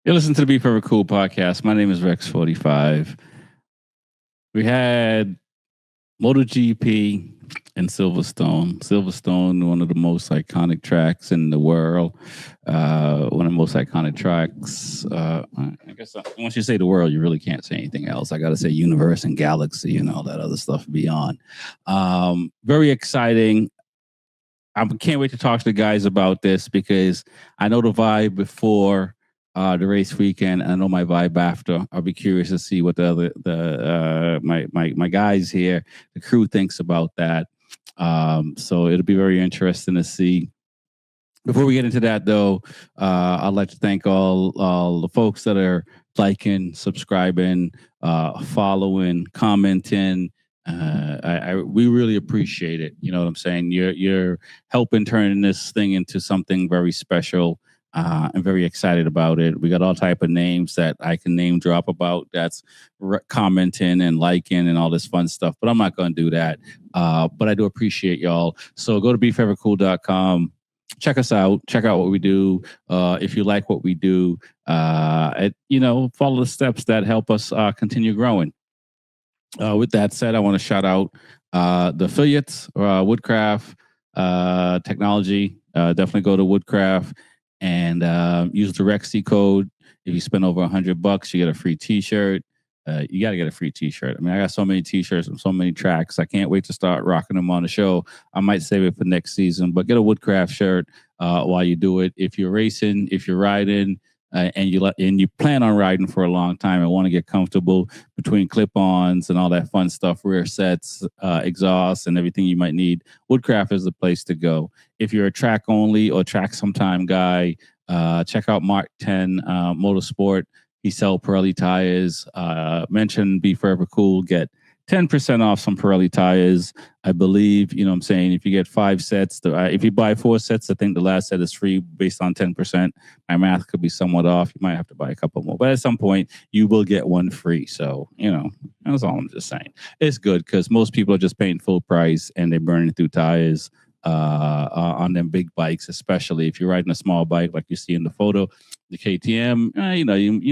You're listening to the Be Forever Cool podcast. My name is Rex45. We had MotoGP in Silverstone. Silverstone, one of the most iconic tracks in the world. One of the most iconic tracks. I guess once you say the world, you really can't say anything else. I got to say universe and galaxy and all that other stuff beyond. Very exciting. I can't wait to talk to the guys about this because I know the vibe before the race weekend, and I know my vibe after. I'll be curious to see what my guys here, the crew, thinks about that. So it'll be very interesting to see. Before we get into that, though, I'd like to thank all the folks that are liking, subscribing, following, commenting. We really appreciate it. You know what I'm saying? You're helping turn this thing into something very special. I'm very excited about it. We got all type of names that I can name drop about. That's commenting and liking and all this fun stuff. But I'm not going to do that. But I do appreciate y'all. So go to beforevercool.com. Check us out. Check out what we do. If you like what we do, follow the steps that help us continue growing. With that said, I want to shout out the affiliates, Woodcraft Technology. Definitely go to Woodcraft and use the Rexy code. If you spend over $100, you get a free T-shirt. You got to get a free T-shirt. I mean, I got so many T-shirts and so many tracks. I can't wait to start rocking them on the show. I might save it for next season, but get a Woodcraft shirt while you do it. If you're racing, if you're riding, and you plan on riding for a long time and want to get comfortable between clip-ons and all that fun stuff, rear sets, exhaust, and everything you might need, Woodcraft is the place to go. If you're a track only or track sometime guy, check out Mark 10 Motorsport. He sells Pirelli tires. Mention Be Forever Cool, get 10% off some Pirelli tires. I believe, you know what I'm saying, if you get 5 sets, if you buy 4 sets, I think the last set is free based on 10%. My math could be somewhat off. You might have to buy a couple more. But at some point, you will get one free. So, that's all I'm just saying. It's good because most people are just paying full price and they're burning through tires on them big bikes, especially if you're riding a small bike like you see in the photo, the KTM. You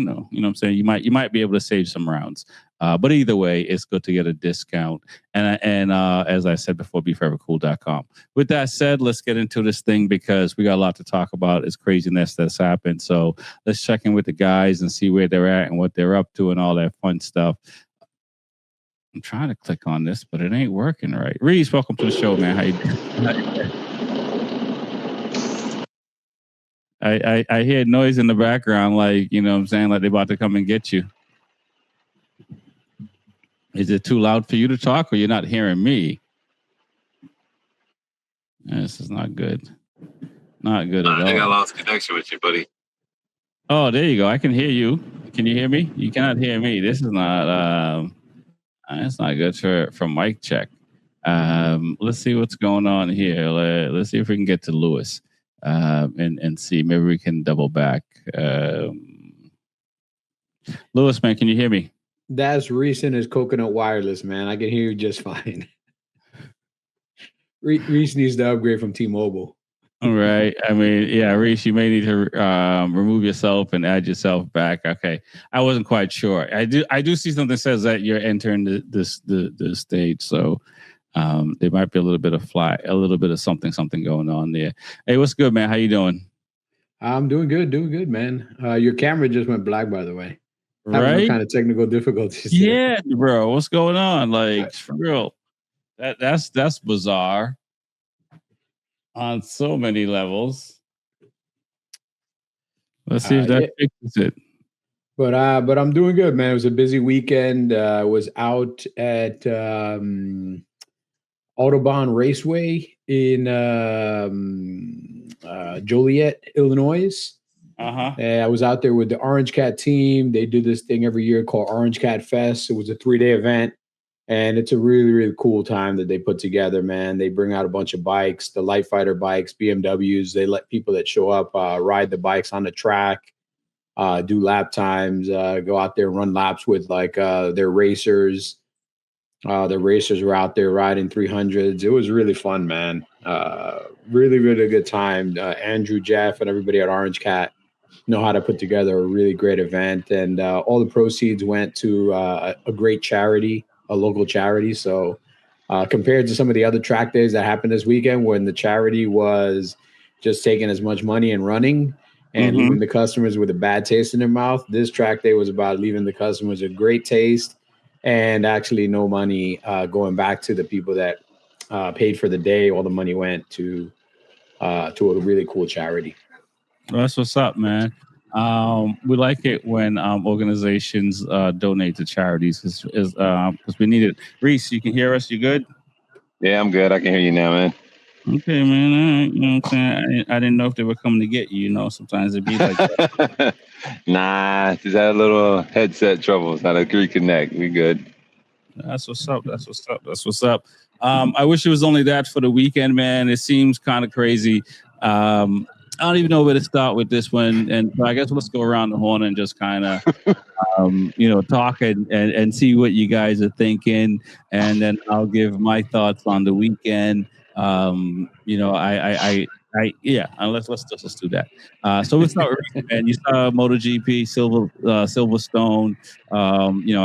know what I'm saying. You might be able to save some rounds. But either way, it's good to get a discount. And as I said before, beforevercool.com. With that said, let's get into this thing because we got a lot to talk about. It's craziness that's happened. So let's check in with the guys and see where they're at and what they're up to and all that fun stuff. I'm trying to click on this, but it ain't working right. Reese, welcome to the show, man. How you doing? I hear noise in the background, like, you know what I'm saying, like they're about to come and get you. Is it too loud for you to talk, or you're not hearing me? This is not good. Not good at all. I think I lost connection with you, buddy. Oh, there you go. I can hear you. Can you hear me? You cannot hear me. This is not... it's not good for mic check. Let's see what's going on here. Let's see if we can get to Lewis and see. Maybe we can double back. Lewis, man, can you hear me? That's recent as coconut wireless, man. I can hear you just fine. Reese needs to upgrade from T-Mobile. All right. I mean, yeah, Reese, you may need to remove yourself and add yourself back. Okay. I wasn't quite sure. I do see something that says that you're entering the stage. So there might be a little bit of something going on there. Hey, what's good, man? How you doing? I'm doing good, man. Your camera just went black, by the way. Right? Kind of technical difficulties. Yeah, bro. What's going on? Like, for real. That's bizarre. On so many levels. Let's see if that fixes it. But I'm doing good, man. It was a busy weekend. I was out at Autobahn Raceway in Joliet, Illinois. I was out there with the Orange Cat team. They do this thing every year called Orange Cat Fest. It was a 3-day event. And it's a really, really cool time that they put together, man. They bring out a bunch of bikes, the Light Fighter bikes, BMWs. They let people that show up ride the bikes on the track, do lap times, go out there and run laps with their racers. The racers were out there riding 300s. It was really fun, man. Really, really good time. Andrew, Jeff, and everybody at Orange Cat know how to put together a really great event. And all the proceeds went to a great charity, a local charity. So compared to some of the other track days that happened this weekend, when the charity was just taking as much money and running and leaving the customers with a bad taste in their mouth, this track day was about leaving the customers a great taste and actually no money going back to the people that paid for the day. All the money went to a really cool charity. Well, that's what's up, man. We like it when organizations donate to charities because we need it. Reese, you can hear us? You good? Yeah, I'm good. I can hear you now, man. Okay, man. All right. You know what I'm saying? I didn't know if they were coming to get you. You know, sometimes it'd be like that. Nah, just had a little headset trouble. It's not a reconnect. We good. That's what's up. I wish it was only that for the weekend, man. It seems kind of crazy. I don't even know where to start with this one. And I guess let's go around the horn and just kind of, talk and see what you guys are thinking. And then I'll give my thoughts on the weekend. Let's do that. So let's start with and you saw MotoGP, Silverstone,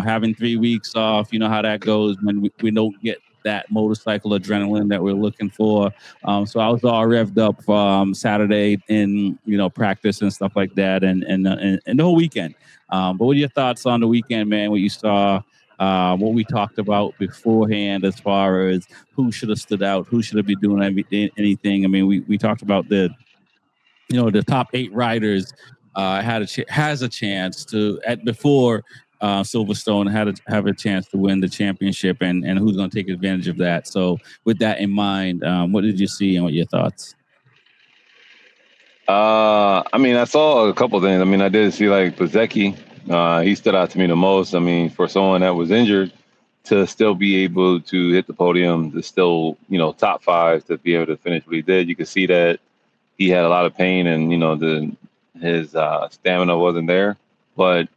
having 3 weeks off. You know how that goes when we don't get that motorcycle adrenaline that we're looking for. So I was all revved up Saturday in practice and stuff like that, and the whole weekend. But what are your thoughts on the weekend, man? What you saw? What we talked about beforehand as far as who should have stood out, who should have been doing anything. I mean, we talked about the top 8 riders has a chance to before Silverstone have a chance to win the championship, and who's going to take advantage of that. So with that in mind, what did you see and what are your thoughts? I mean, I saw a couple things. I mean, I did see like Bezzecchi. He stood out to me the most. I mean, for someone that was injured to still be able to hit the podium, to still, top 5, to be able to finish what he did. You could see that he had a lot of pain and, his stamina wasn't there, but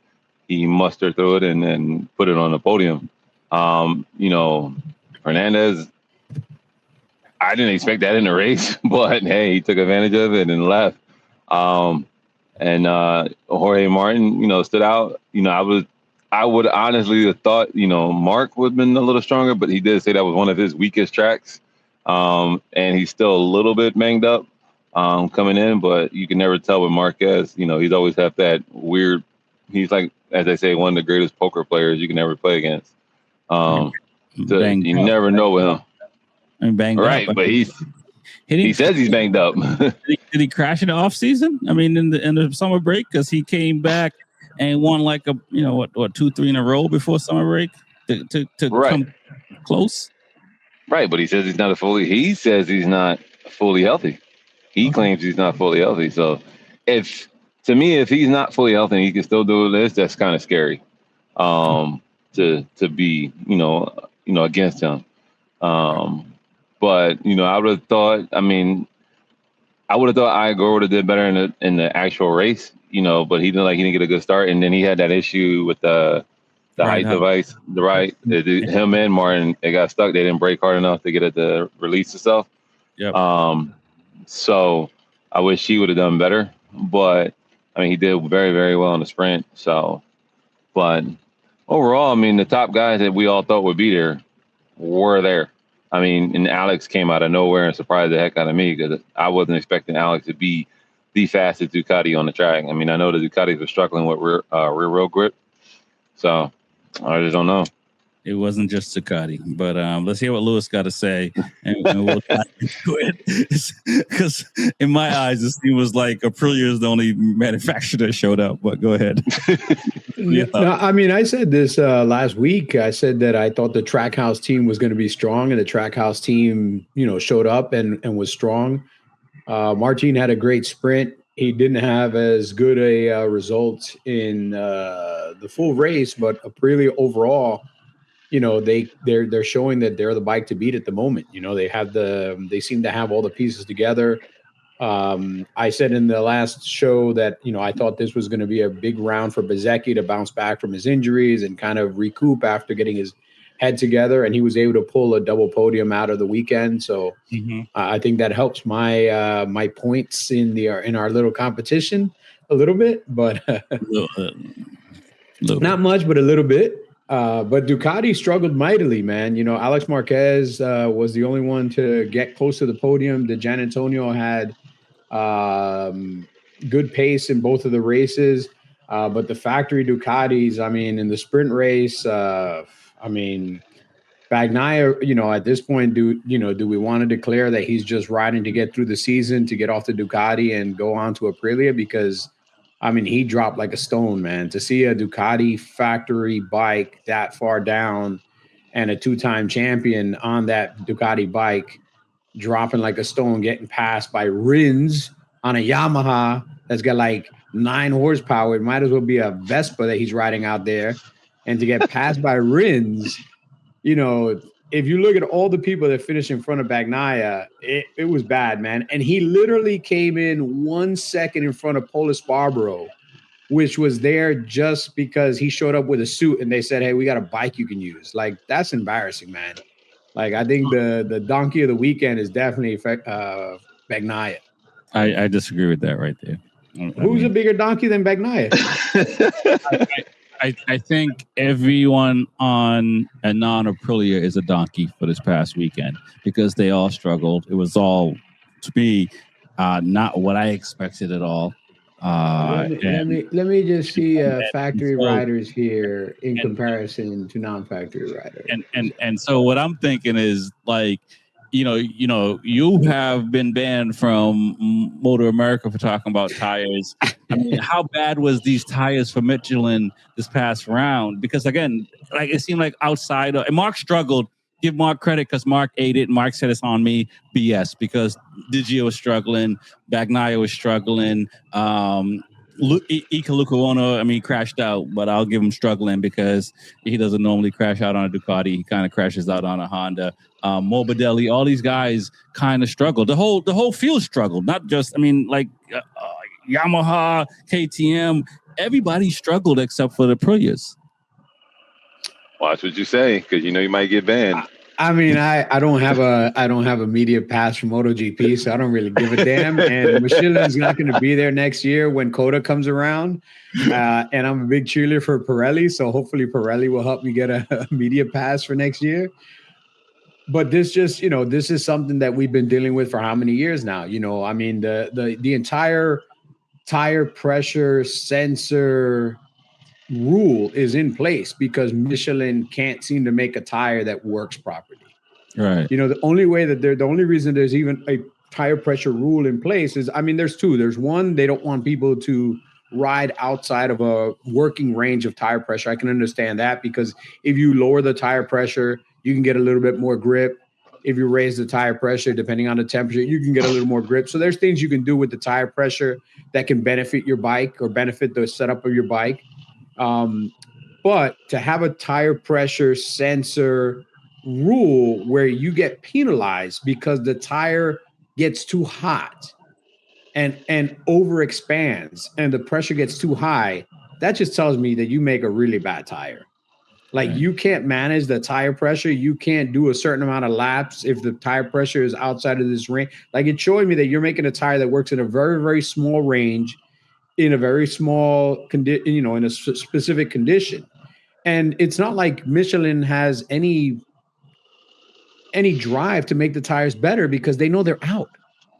he mustered through it and then put it on the podium. Fernandez, I didn't expect that in the race, but hey, he took advantage of it and left. And Jorge Martin, stood out. I would honestly have thought, Mark would have been a little stronger, but he did say that was one of his weakest tracks. And he's still a little bit banged up coming in, but you can never tell with Marquez. He's always have that weird. He's like, as they say, one of the greatest poker players you can ever play against. You never know with him. And banged right, up. But he says he's banged up. Did he crash in the off season? I mean, in the summer break, because he came back and won like 2-3 in a row before summer break to come close. Right, but he says he's not fully healthy. He claims he's not fully healthy. So if he's not fully healthy and he can still do this, that's kind of scary. To be, against him. But I would have thought. I mean, I would have thought Igor would have did better in the actual race. But he didn't get a good start, and then he had that issue with the height device. Him and Martin, they got stuck. They didn't brake hard enough to get it to release itself. Yep. So I wish he would have done better. But I mean, he did very, very well in the sprint. So, but overall, I mean, the top guys that we all thought would be there were there. I mean, and Alex came out of nowhere and surprised the heck out of me because I wasn't expecting Alex to be the fastest Ducati on the track. I mean, I know the Ducatis were struggling with rear wheel grip, so I just don't know. It wasn't just Ducati, but let's hear what Lewis got to say, and we'll try to do it. Because in my eyes, this thing was like Aprilia is the only manufacturer that showed up. But go ahead. No, I mean, I said this last week. I said that I thought the Trackhouse team was going to be strong, and the Trackhouse team, showed up and was strong. Martin had a great sprint. He didn't have as good a result in the full race, but Aprilia overall, they're showing that they're the bike to beat at the moment. They seem to have all the pieces together. I said in the last show that, I thought this was going to be a big round for Bezzecchi to bounce back from his injuries and kind of recoup after getting his head together. And he was able to pull a double podium out of the weekend. So I think that helps my points in our little competition. a little bit, but not much, but a little bit. But Ducati struggled mightily, man. Alex Marquez was the only one to get close to the podium. The Gian Antonio had good pace in both of the races. But the factory Ducatis, in the sprint race, Bagnaia, at this point, do we want to declare that he's just riding to get through the season, to get off the Ducati and go on to Aprilia? Because, he dropped like a stone, man. To see a Ducati factory bike that far down and a two-time champion on that Ducati bike dropping like a stone, getting passed by Rins on a Yamaha that's got like 9 horsepower. It might as well be a Vespa that he's riding out there. And to get passed by Rins, if you look at all the people that finished in front of Bagnaia, it was bad, man. And he literally came in 1 second in front of Pol Espargaro, which was there just because he showed up with a suit and they said, hey, we got a bike you can use. Like, that's embarrassing, man. Like, I think the donkey of the weekend is definitely Bagnaia. I disagree with that right there. Who's a bigger donkey than Bagnaia? I think everyone on a non-Aprilia is a donkey for this past weekend because they all struggled. It was all, to me, not what I expected at all. Let me just see factory riders here in comparison to non-factory riders. And so what I'm thinking is, like, you have been banned from MotoAmerica for talking about tires. How bad was these tires for Michelin this past round? Because again, like, it seemed like outside of, and Mark struggled. Give Mark credit because Mark ate it. Mark said it's on me. BS, because Digio was struggling, Bagnaia was struggling. Ika Lucaono, crashed out, but I'll give him struggling because he doesn't normally crash out on a Ducati. He kind of crashes out on a Honda. Morbidelli, all these guys kind of struggled. The whole field struggled, not just, Yamaha, KTM, everybody struggled except for the Aprilias. Watch what you say, because you might get banned. I don't have a media pass from MotoGP, so I don't really give a damn. And Michelin's not going to be there next year when Coda comes around. And I'm a big cheerleader for Pirelli, so hopefully Pirelli will help me get a media pass for next year. But this just, this is something that we've been dealing with for how many years now? The entire tire pressure sensor rule is in place because Michelin can't seem to make a tire that works properly. Right. The only reason there's even a tire pressure rule in place is, there's two. There's one, they don't want people to ride outside of a working range of tire pressure. I can understand that because if you lower the tire pressure, you can get a little bit more grip. If you raise the tire pressure, depending on the temperature, you can get a little more grip. So there's things you can do with the tire pressure that can benefit your bike or benefit the setup of your bike. But to have a tire pressure sensor rule where you get penalized because the tire gets too hot and overexpands and the pressure gets too high, that just tells me that you make a really bad tire. Like, you can't manage the tire pressure. You can't do a certain amount of laps if the tire pressure is outside of this range. Like, it's showing me that you're making a tire that works in a very, very small range, in a very small condition, in a specific condition. And it's not like Michelin has any drive to make the tires better because they know they're out.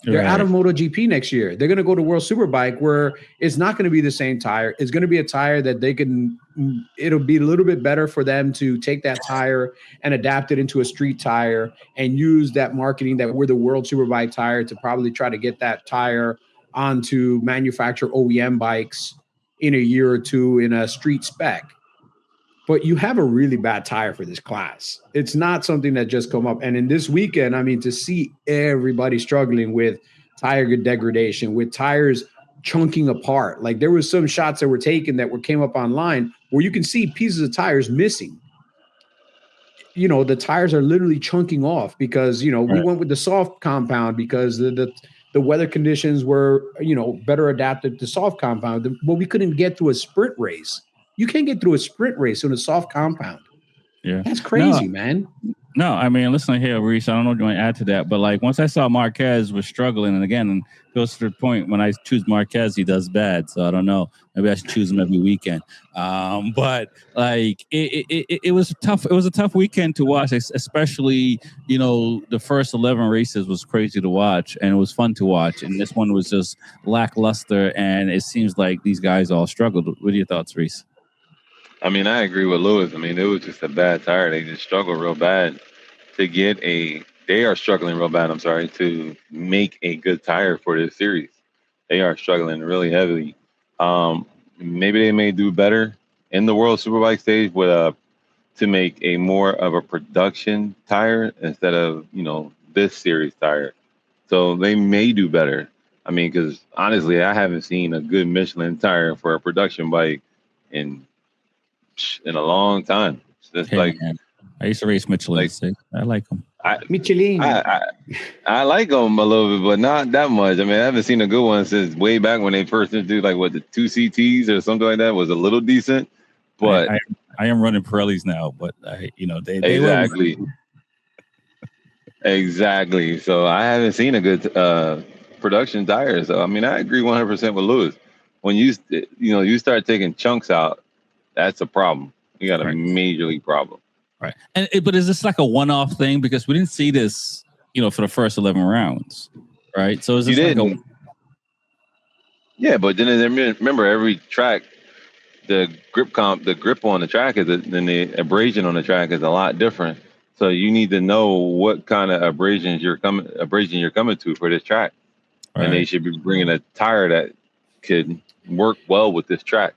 They're out of MotoGP next year. They're going to go to World Superbike where it's not going to be the same tire. It's going to be a tire that it'll be a little bit better for them to take that tire and adapt it into a street tire and use that marketing that we're the World Superbike tire to probably try to get that tire onto manufacturer OEM bikes in a year or two in a street spec. But you have a really bad tire for this class. It's not something that just come up. And in this weekend, to see everybody struggling with tire degradation, with tires chunking apart. Like, there was some shots that were taken that came up online where you can see pieces of tires missing. The tires are literally chunking off because, we went with the soft compound because the weather conditions were, better adapted to soft compound, but we couldn't get through a sprint race. You can't get through a sprint race on a soft compound. Yeah. That's crazy, man. No, I mean, listen here, Reese. I don't know if you want to add to that, but like once I saw Marquez was struggling, and again, goes to the point when I choose Marquez, he does bad. So I don't know. Maybe I should choose him every weekend. But like it was tough. It was a tough weekend to watch, especially the first 11 races was crazy to watch, and it was fun to watch. And this one was just lackluster, and it seems like these guys all struggled. What are your thoughts, Reese? I mean, I agree with Lewis. I mean, it was just a bad tire. They just struggled real bad to get they are struggling real bad, I'm sorry, to make a good tire for this series. They are struggling really heavily. Maybe they may do better in the World Superbike stage with to make a more of a production tire instead of, this series tire. So they may do better. I mean, because honestly, I haven't seen a good Michelin tire for a production bike in a long time. It's like, man. I used to race Michelin. I like them. Michelin. I like them a little bit, but not that much. I mean, I haven't seen a good one since way back when they first introduced the 2 CTs or something like that. Was a little decent, but I am running Pirellis now. But they exactly. Exactly. So I haven't seen a good production tire. So I mean, I agree 100% with Lewis. When you start taking chunks out, that's a problem. You got a majorly problem. Right. But is this like a one-off thing? Because we didn't see this, for the first 11 rounds, right? So is this Yeah, but then remember every track, the grip on the track then the abrasion on the track is a lot different. So you need to know what kind of abrasion you're coming to for this track, and they should be bringing a tire that could work well with this track.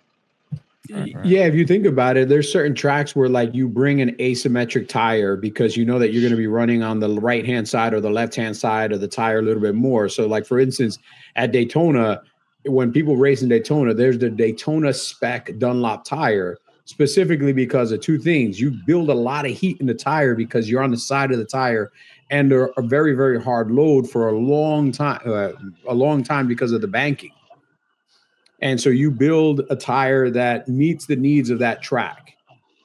Yeah, if you think about it, there's certain tracks where you bring an asymmetric tire because you know that you're going to be running on the right-hand side or the left-hand side of the tire a little bit more. So for instance, at Daytona, when people race in Daytona, there's the Daytona spec Dunlop tire, specifically because of two things. You build a lot of heat in the tire because you're on the side of the tire and they're a very, very hard load for a long time because of the banking. And so you build a tire that meets the needs of that track.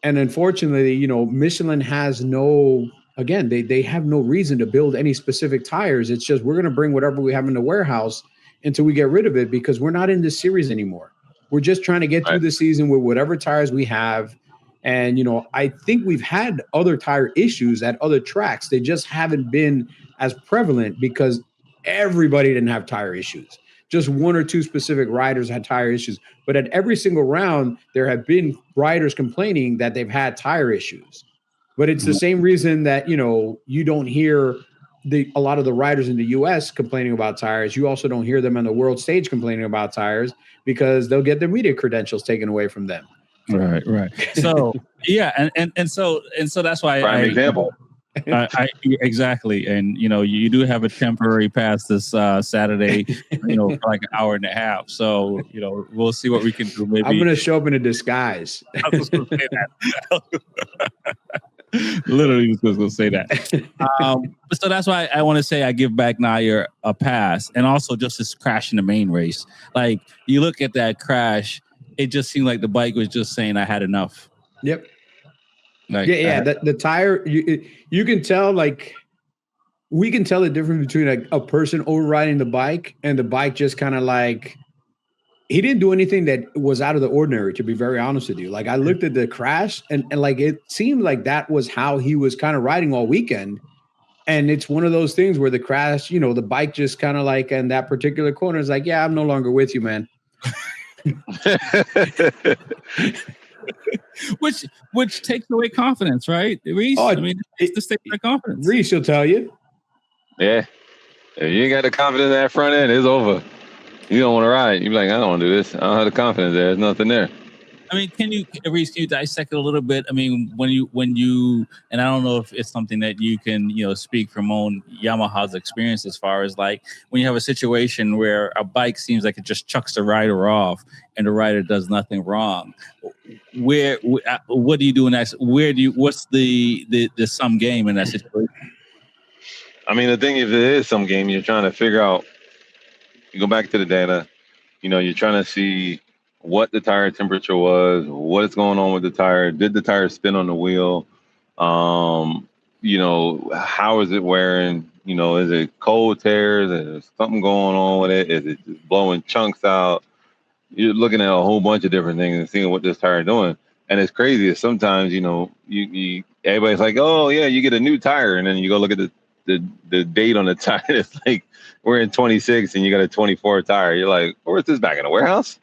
And unfortunately, Michelin has they have no reason to build any specific tires. It's just we're going to bring whatever we have in the warehouse until we get rid of it because we're not in this series anymore. We're just trying to get through the season with whatever tires we have. And, I think we've had other tire issues at other tracks. They just haven't been as prevalent because everybody didn't have tire issues. Just one or two specific riders had tire issues. But at every single round, there have been riders complaining that they've had tire issues. But it's the same reason that, you don't hear a lot of the riders in the U.S. complaining about tires. You also don't hear them on the world stage complaining about tires because they'll get their media credentials taken away from them. Right. So, yeah. And so that's why prime example. Exactly. And, you do have a temporary pass this Saturday, for like an hour and a half. So, we'll see what we can do. Maybe I'm going to show up in a disguise. I was going to say that. Literally was going to say that. So that's why I want to say I give back Nair a pass. And also just this crash in the main race. Like, you look at that crash, it just seemed like the bike was just saying I had enough. Yep. The tire, you can tell, we can tell the difference between a person overriding the bike and the bike just kind of he didn't do anything that was out of the ordinary, to be very honest with you. I looked at the crash and it seemed like that was how he was kind of riding all weekend. And it's one of those things where the crash, the bike just kind of in that particular corner is yeah, I'm no longer with you, man. Which takes away confidence, right, Reese? It's to take away confidence. Reese will tell you. Yeah, if you ain't got the confidence in that front end, it's over. You don't want to ride. You're like, I don't want to do this. I don't have the confidence there. There's nothing there. I mean, Reese, can you dissect it a little bit? I mean, when you, and I don't know if it's something that you can, speak from on Yamaha's experience as far as when you have a situation where a bike seems like it just chucks the rider off and the rider does nothing wrong. What do you do in that? What's the sum game in that situation? I mean, the thing is, it is some game. You're trying to figure out, you go back to the data, you're trying to see what the tire temperature was, what is going on with the tire, did the tire spin on the wheel, how is it wearing? Is it cold tears? Is there something going on with it? Is it just blowing chunks out? You're looking at a whole bunch of different things and seeing what this tire is doing. And it's crazy. Is sometimes, you everybody's like, oh yeah, you get a new tire, and then you go look at the date on the tire. It's like we're in 26 and you got a 24 tire. You're like, where's this back in the warehouse?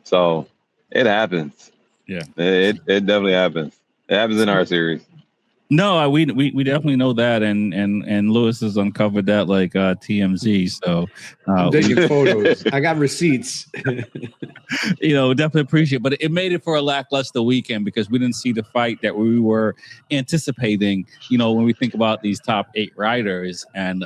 So it happens. Yeah, it definitely happens. It happens in our series. No, we definitely know that, and Lewis has uncovered that like TMZ. So I'm taking photos. I got receipts. Definitely appreciate it. But it made it for a lackluster weekend because we didn't see the fight that we were anticipating. When we think about these top 8 riders, and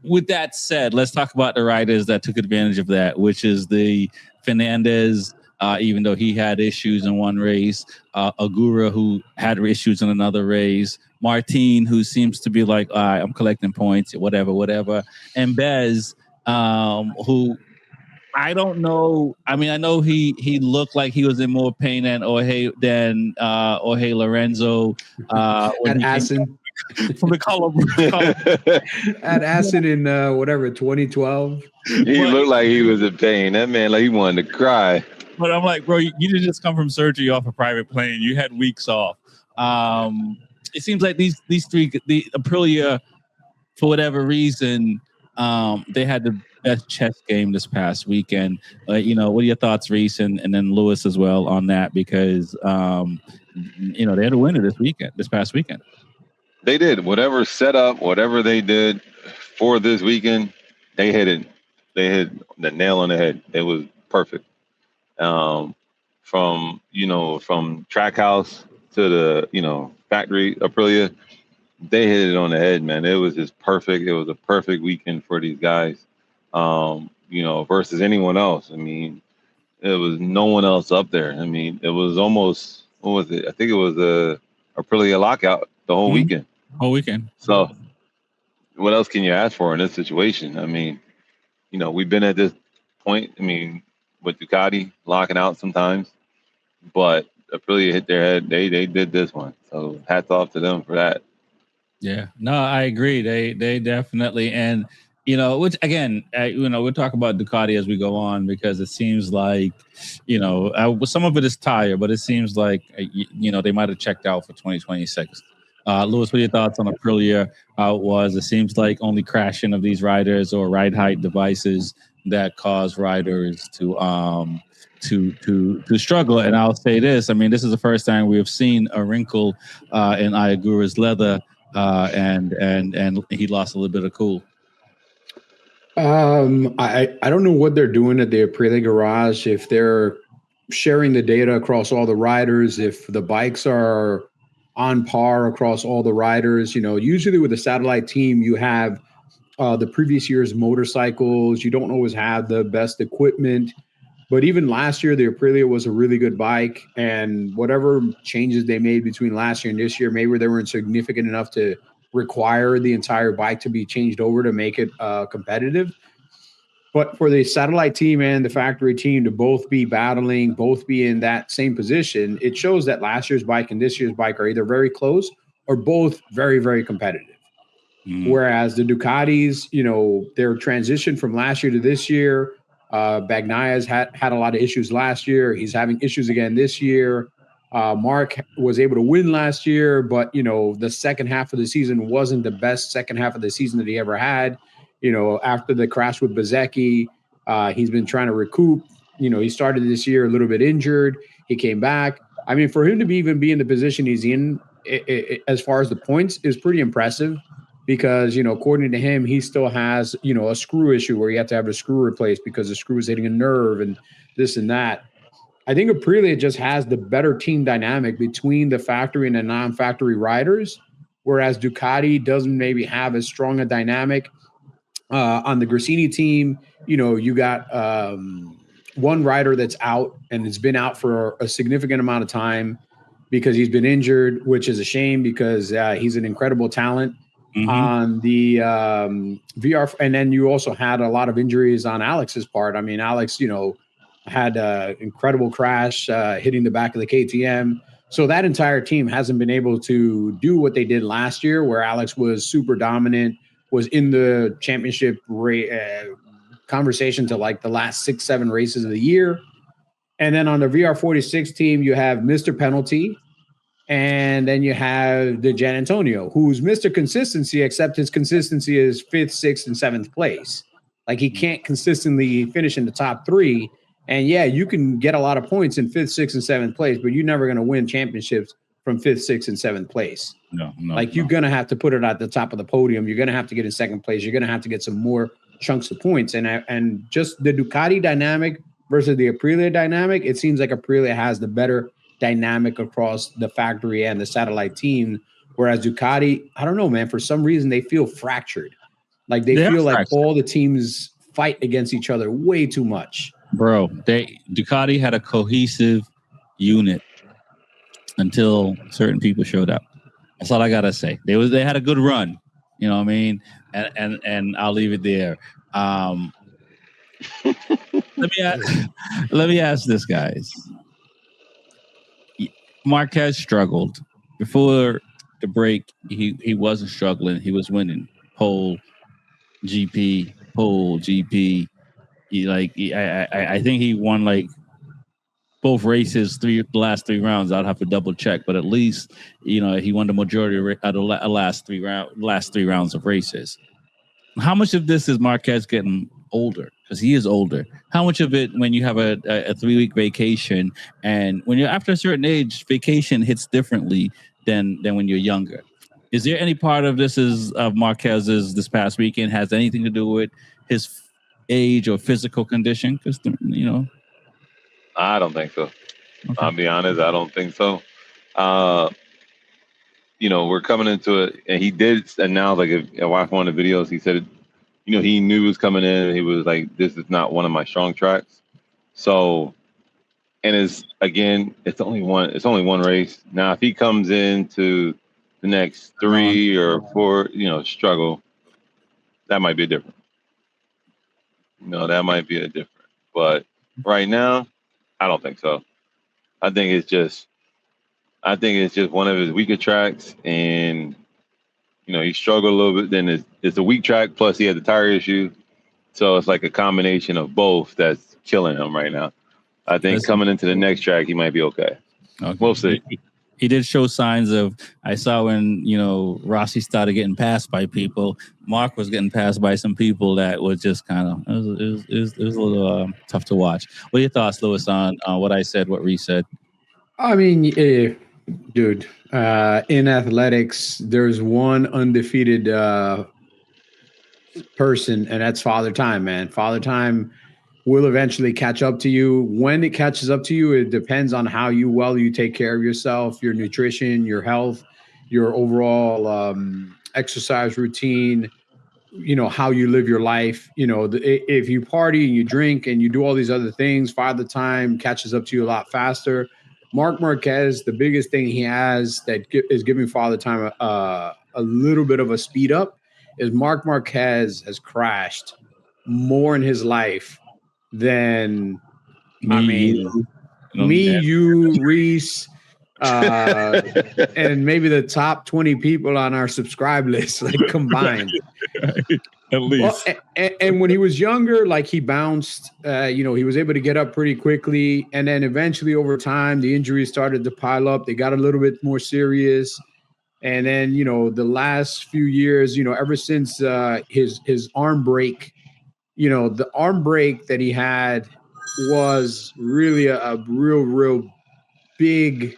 with that said, let's talk about the riders that took advantage of that, which is the Fernandez. Even though he had issues in one race, Agura, who had issues in another race, Martin, who seems to be like, I'm collecting points, whatever, and Bez, who I don't know. I mean, I know he looked like he was in more pain than Jorge Lorenzo at Assen. From the color. At Assen in 2012. He looked like he was in pain. That man, like he wanted to cry. But I'm like, bro, you didn't just come from surgery off a private plane. You had weeks off. It seems like these 3, the Aprilia, for whatever reason, they had the best chess game this past weekend. What are your thoughts, Reese, and then Lewis as well on that? Because they had a winner this past weekend. They did. Whatever setup, whatever they did for this weekend, they hit it. They hit the nail on the head. It was perfect. From Trackhouse to the factory Aprilia, they hit it on the head, man. It was just perfect. It was a perfect weekend for these guys. Versus anyone else. I mean, it was no one else up there. I mean, it was almost, what was it? I think it was a Aprilia lockout the whole weekend. Whole weekend. So what else can you ask for in this situation? I mean, we've been at this point. I mean, with Ducati locking out sometimes, but Aprilia hit their head. They did this one. So hats off to them for that. Yeah, no, I agree. They definitely, and which again, we'll talk about Ducati as we go on because it seems like, some of it is tire, but it seems like they might have checked out for 2026. Lewis, what are your thoughts on Aprilia? How it was? It seems like only crashing of these riders or ride height devices that cause riders to struggle. And I'll say this: I mean, this is the first time we have seen a wrinkle in Ayagura's leather, and he lost a little bit of cool. I don't know what they're doing at the Aprilia garage. If they're sharing the data across all the riders, if the bikes are on par across all the riders. Usually with a satellite team, you have the previous year's motorcycles. You don't always have the best equipment. But even last year, the Aprilia was a really good bike. And whatever changes they made between last year and this year, maybe they weren't significant enough to require the entire bike to be changed over to make it competitive. But for the satellite team and the factory team to both be battling, both be in that same position, it shows that last year's bike and this year's bike are either very close or both very, very competitive. Whereas the Ducatis, their transition from last year to this year, Bagnaya's had a lot of issues last year. He's having issues again this year. Mark was able to win last year, but, the second half of the season wasn't the best second half of the season that he ever had. After the crash with Bezzecchi, he's been trying to recoup. He started this year a little bit injured. He came back. I mean, for him to even be in the position he's in, as far as the points, is pretty impressive because, according to him, he still has, a screw issue where you have to have a screw replaced because the screw is hitting a nerve and this and that. I think Aprilia just has the better team dynamic between the factory and the non-factory riders, whereas Ducati doesn't maybe have as strong a dynamic. On the Gresini team, you got one rider that's out and has been out for a significant amount of time because he's been injured, which is a shame because he's an incredible talent. On the VIR. And then you also had a lot of injuries on Alex's part. I mean, Alex, had an incredible crash hitting the back of the KTM. So that entire team hasn't been able to do what they did last year, where Alex was super dominant, was in the championship conversation to like the last 6-7 races of the year. And then on the VR46 team, you have Mr. Penalty, and then you have the Gian Antonio, who's Mr. Consistency, except his consistency is 5th, 6th, and 7th place. Like he can't consistently finish in the top 3. And yeah, you can get a lot of points in 5th, 6th, and 7th place, but you're never going to win championships from 5th, 6th, and 7th place. No. You're going to have to put it at the top of the podium. You're going to have to get in 2nd place. You're going to have to get some more chunks of points. And just the Ducati dynamic versus the Aprilia dynamic, it seems like Aprilia has the better dynamic across the factory and the satellite team. Whereas Ducati, I don't know, man, for some reason they feel fractured. Like they feel like all the teams fight against each other way too much. Bro, Ducati had a cohesive unit until certain people showed up. That's all I gotta say. They had a good run, you know what I mean? And I'll leave it there. Let me ask this, guys. Marquez struggled before the break. He wasn't struggling. He was winning pole GP. I think he won like both races, the last 3 rounds. I'd have to double check, but at least he won the majority of the last 3 rounds of races. How much of this is Marquez getting older? Because he is older. How much of it when you have a 3-week vacation, and when you're after a certain age, vacation hits differently than when you're younger? Is there any part of Marquez's this past weekend has anything to do with his age or physical condition? Because I don't think so. Okay. I'll be honest, I don't think so. We're coming into it, and he did announce, like, if I watched one of the videos, he said, he knew he was coming in, and he was like, this is not one of my strong tracks. So, and it's only one race. Now, if he comes into the next 3 or 4, struggle, that might be different. That might be a different. But right now, I don't think so. I think it's just one of his weaker tracks, and he struggled a little bit. Then it's a weak track, plus he had the tire issue, so it's like a combination of both that's killing him right now. I think coming into the next track, he might be okay. We'll see. He did show signs of. I saw when Rossi started getting passed by people. Mark was getting passed by some people that was just kind of it was a little tough to watch. What are your thoughts, Lewis, on what I said, what Reese said? I mean, dude, in athletics, there's one undefeated person, and that's Father Time, man. Father Time will eventually catch up to you. When it catches up to you, it depends on how well you take care of yourself, your nutrition, your health, your overall exercise routine, how you live your life. If you party and you drink and you do all these other things, Father Time catches up to you a lot faster. Marc Marquez, the biggest thing he has that is giving Father Time a little bit of a speed up is Marc Marquez has crashed more in his life than you, Reese, and maybe the top 20 people on our subscribe list, like combined. At least. Well, and when he was younger, like he bounced, he was able to get up pretty quickly. And then eventually over time, the injuries started to pile up. They got a little bit more serious. And then, the last few years, ever since his arm break, the arm break that he had was really a real big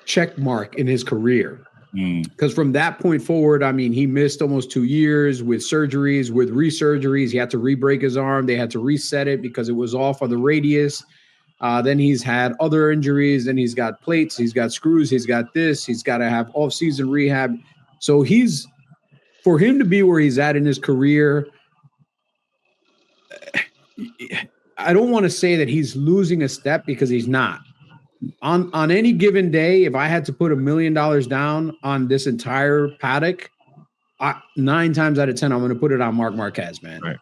check mark in his career. Because from that point forward, I mean, he missed almost 2 years with surgeries, with resurgeries. He had to re-break his arm. They had to reset it because it was off of the radius. Then he's had other injuries. Then he's got plates. He's got screws. He's got this. He's got to have off-season rehab. So for him to be where he's at in his career, I don't want to say that he's losing a step because he's not. On any given day, if I had to put $1 million down on this entire paddock, 9 times out of 10, I'm going to put it on Marc Marquez, man. Right.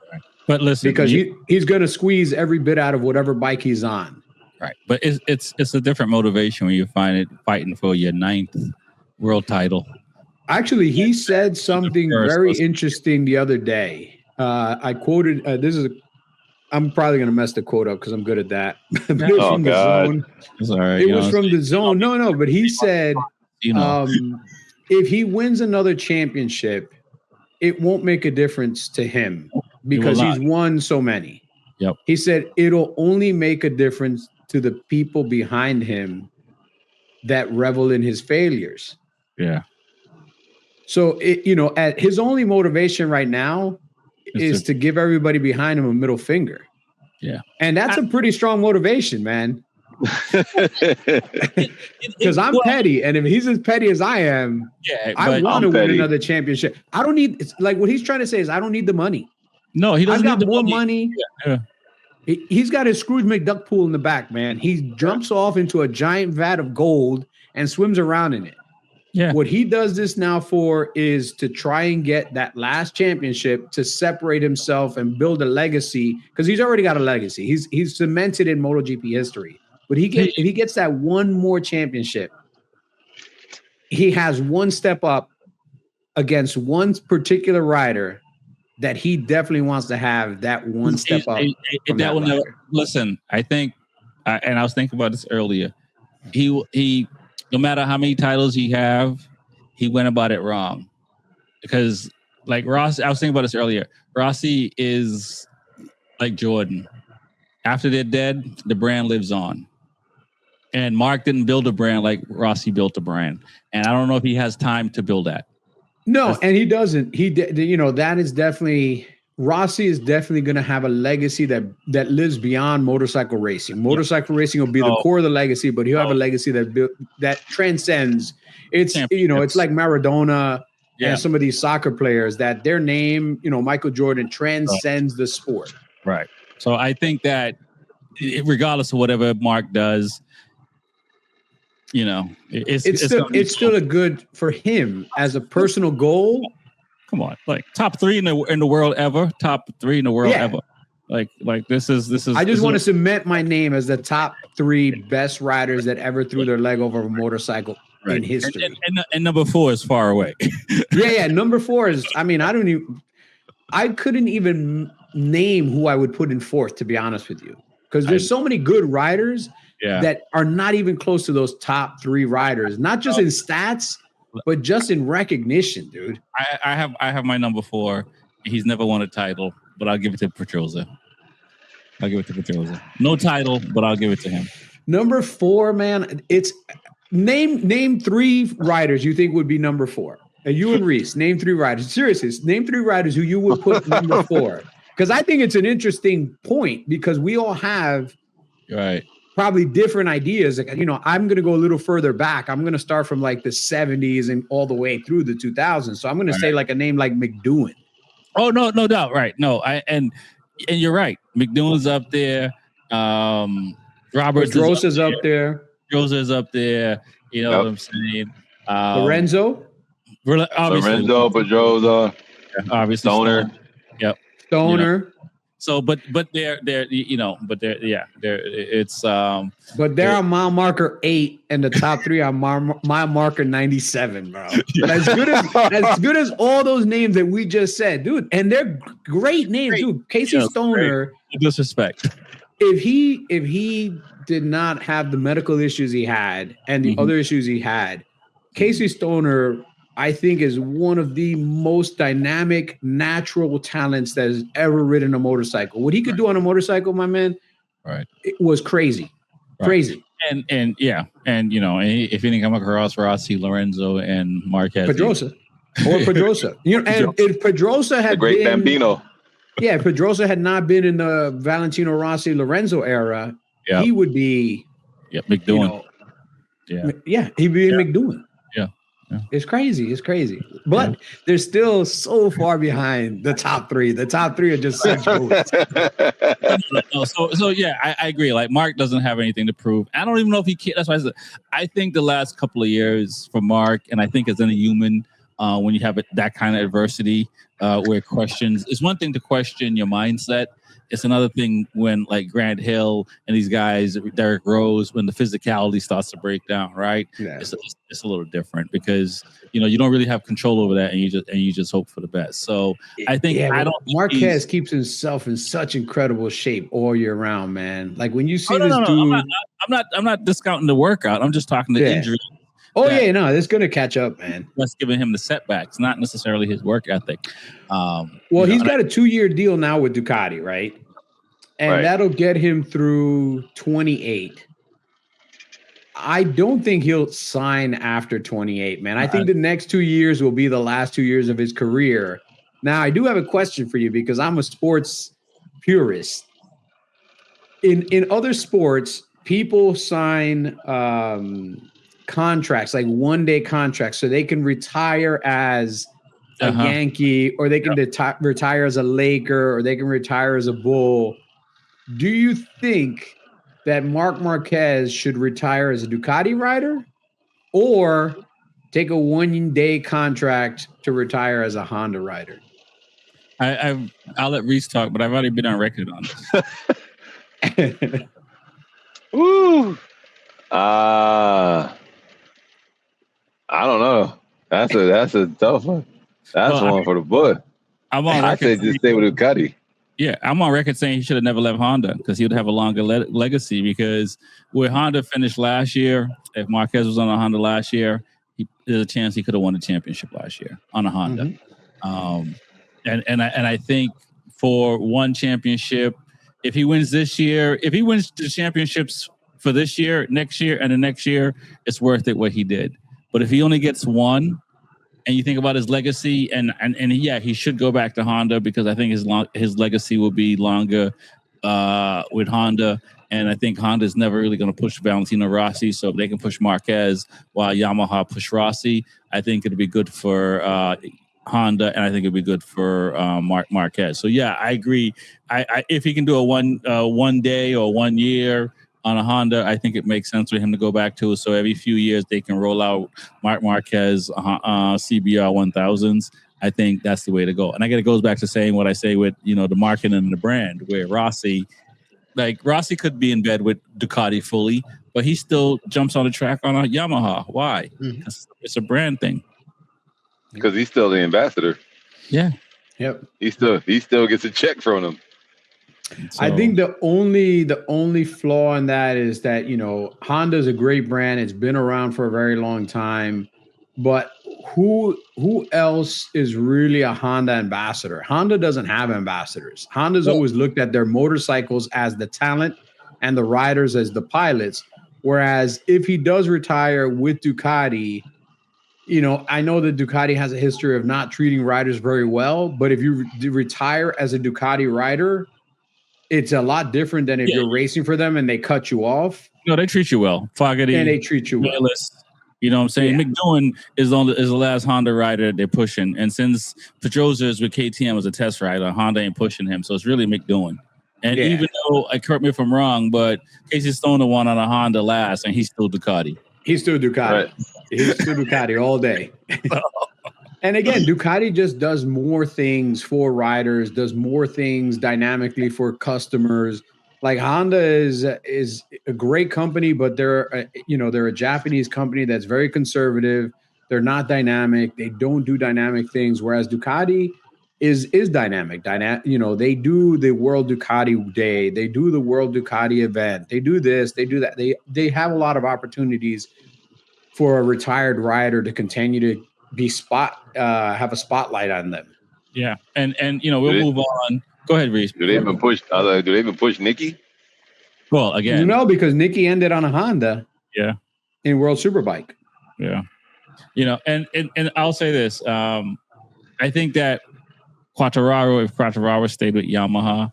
But listen, because he's going to squeeze every bit out of whatever bike he's on. Right, but it's a different motivation when you find it fighting for your 9th world title. Actually, he said something very interesting the other day. I quoted I'm probably going to mess the quote up because I'm good at that. But it was from the Zone. It's all right, it was from the Zone. No, but he said, if he wins another championship, it won't make a difference to him because he's won so many. Yep. He said it'll only make a difference to the people behind him that revel in his failures. Yeah. So, at his only motivation right now is to give everybody behind him a middle finger. Yeah. And that's a pretty strong motivation, man. Because I'm petty. And if he's as petty as I am, I want to win another championship. I don't need, it's like what he's trying to say is I don't need the money. No, he doesn't need the more money. Yeah. He's got his Scrooge McDuck pool in the back, man. He jumps off into a giant vat of gold and swims around in it. Yeah. What he does this now for is to try and get that last championship to separate himself and build a legacy because he's already got a legacy. He's cemented in MotoGP history. But if he gets that one more championship, he has one step up against one particular rider that he definitely wants to have that one step up. That will never, listen, I think, and I was thinking about this earlier. He no matter how many titles he went about it wrong. Because like Ross, I was thinking about this earlier. Rossi is like Jordan. After they're dead, the brand lives on. And Mark didn't build a brand like Rossi built a brand. And I don't know if he has time to build that. No, and he doesn't. That is definitely Rossi is definitely going to have a legacy that lives beyond motorcycle racing. Motorcycle racing will be the core of the legacy, but he'll have a legacy that transcends. It's it's like Maradona and some of these soccer players that their name, Michael Jordan transcends the sport. Right. So I think that regardless of whatever Mark does, it's still a good for him as a personal goal. Come on, like top 3 in the world ever. Top 3 in the world ever. Like this is. I just want to cement my name as the top 3 best riders that ever threw their leg over a motorcycle in history. And number 4 is far away. yeah. Number 4 is. I mean, I couldn't even name who I would put in 4th, to be honest with you, because there's so many good riders that are not even close to those top 3 riders, not just in stats, but just in recognition, dude. I have my number 4. He's never won a title, but I'll give it to Pedrosa. No title, but I'll give it to him. Number 4, man. It's name 3 riders you think would be number 4. And you and Reese, name 3 riders. Seriously, name 3 riders who you would put number 4. Because I think it's an interesting point because we all have probably different ideas. Like, I'm going to go a little further back. I'm going to start from like the 70s and all the way through the 2000s. So I'm going to say like a name like McDoohan. Oh, no doubt. Right. No, and you're right. McDoohan's up there. Roberts is up there. Pedrosa's up there. You know what I'm saying? Lorenzo, Pedrosa. Obviously. Stoner. Yep. Stoner. So, but they're it's But they're on mile marker 8, and the top 3 on mile marker 97, bro. As good as all those names that we just said, dude. And they're great names, dude. Casey Stoner. Disrespect. If he did not have the medical issues he had and the other issues he had, Casey Stoner, I think, is one of the most dynamic, natural talents that has ever ridden a motorcycle. What he could do on a motorcycle, my man, it was crazy. Crazy. And if you think I'm across Rossi, Lorenzo, and Marquez. Pedrosa. And if Pedrosa had the great been, Bambino. Yeah, if Pedrosa had not been in the Valentino Rossi Lorenzo era, he would be McDoohan. He'd be McDoohan. Yeah. It's crazy. But they're still so far behind the top 3. The top 3 are just such goats. I agree. Like Mark doesn't have anything to prove. I don't even know if he can. That's why I said I think the last couple of years for Mark, and I think as any human, when you have that kind of adversity, where questions, it's one thing to question your mindset It's another thing when like Grant Hill and these guys, Derek Rose, when the physicality starts to break down, right? Yeah. It's a little different because you don't really have control over that, and you just hope for the best. So I think Marquez keeps himself in such incredible shape all year round, man. Like when you see dude, I'm not discounting the workout. I'm just talking the injury. Oh yeah, no, it's going to catch up, man. That's giving him the setbacks, not necessarily his work ethic. He's got a 2-year deal now with Ducati, right? And that'll get him through 28. I don't think he'll sign after 28, man. I think the next 2 years will be the last 2 years of his career. Now, I do have a question for you because I'm a sports purist. In other sports, people sign contracts, like one-day contracts, so they can retire as a Yankee, or they can retire as a Laker, or they can retire as a Bull. Do you think that Marc Marquez should retire as a Ducati rider or take a one-day contract to retire as a Honda rider? I'll let Reese talk, but I've already been on record on this. Woo! I don't know. That's a tough one. That's one for the book. I say just stay with Ducati. Yeah, I'm on record saying he should have never left Honda because he would have a longer legacy. Because where Honda finished last year, if Marquez was on a Honda last year, there's a chance he could have won the championship last year on a Honda. And I think for one championship, if he wins this year, if he wins the championships for this year, next year, and the next year, it's worth it what he did. But if he only gets one, and you think about his legacy, and he should go back to Honda because I think his legacy will be longer with Honda. And I think Honda's never really going to push Valentino Rossi. So if they can push Marquez while Yamaha push Rossi, I think it'll be good for Honda, and I think it'll be good for Marquez. So yeah, I agree. I if he can do a one day or 1 year on a Honda, I think it makes sense for him to go back to it. So every few years they can roll out Marc Marquez CBR 1000s. I think that's the way to go. And I guess it goes back to saying what I say with the marketing and the brand, where Rossi could be in bed with Ducati fully, but he still jumps on the track on a Yamaha. Why? Because it's a brand thing. Because he's still the ambassador. Yeah. Yep. He still gets a check from them. So, I think the only flaw in that is that Honda's a great brand. It's been around for a very long time, but who else is really a Honda ambassador? Honda doesn't have ambassadors. Honda's always looked at their motorcycles as the talent and the riders as the pilots. Whereas if he does retire with Ducati, I know that Ducati has a history of not treating riders very well, but if you retire as a Ducati rider, it's a lot different than if you're racing for them and they cut you off. No, they treat you well. Fogarty. And they treat you well. You know what I'm saying? Yeah. McDowan is the last Honda rider they're pushing. And since Pedrosa is with KTM as a test rider, Honda ain't pushing him. So it's really McDowan. And even though, correct me if I'm wrong, but Casey Stoner won on a Honda last, and he's still Ducati. He's still Ducati. Right. He's still Ducati all day. And again, Ducati just does more things for riders, does more things dynamically for customers. Like Honda is a great company, but they're a Japanese company that's very conservative. They're not dynamic. They don't do dynamic things. Whereas Ducati is dynamic. They do the World Ducati Day. They do the World Ducati event. They do this. They do that. They have a lot of opportunities for a retired rider to continue to have a spotlight on them. Yeah, and we'll move on. Go ahead, Reese. Do they even push Nicky? Well, again, because Nicky ended on a Honda. Yeah. In World Superbike. Yeah. And I'll say this. I think that if Quartararo stayed with Yamaha,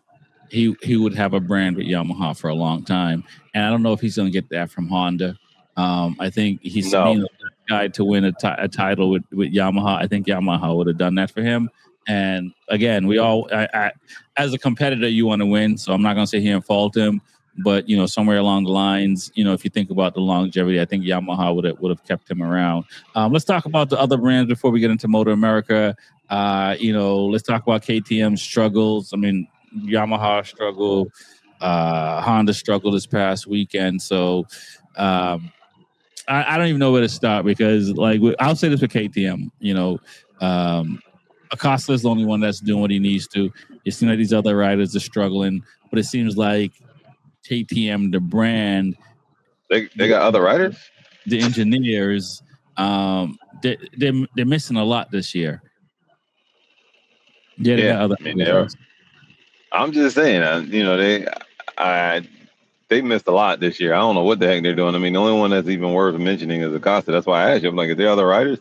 he would have a brand with Yamaha for a long time. And I don't know if he's going to get that from Honda. I think he's being a guy to win a title with Yamaha. I think Yamaha would have done that for him. And again, as a competitor, you want to win. So I'm not going to sit here and fault him. But, somewhere along the lines, if you think about the longevity, I think Yamaha would have kept him around. Let's talk about the other brands before we get into MotoAmerica. Let's talk about KTM's struggles. I mean, Yamaha struggle, Honda struggle this past weekend. So I don't even know where to start because, like, I'll say this with KTM. Acosta is the only one that's doing what he needs to. It seems like these other riders are struggling, but it seems like KTM, the brand, they got other riders. The engineers, they're missing a lot this year. Yeah, they got other. I'm just saying, they missed a lot this year. I don't know what the heck they're doing. I mean, the only one that's even worth mentioning is Acosta. That's why I asked you. I'm like, are there other riders?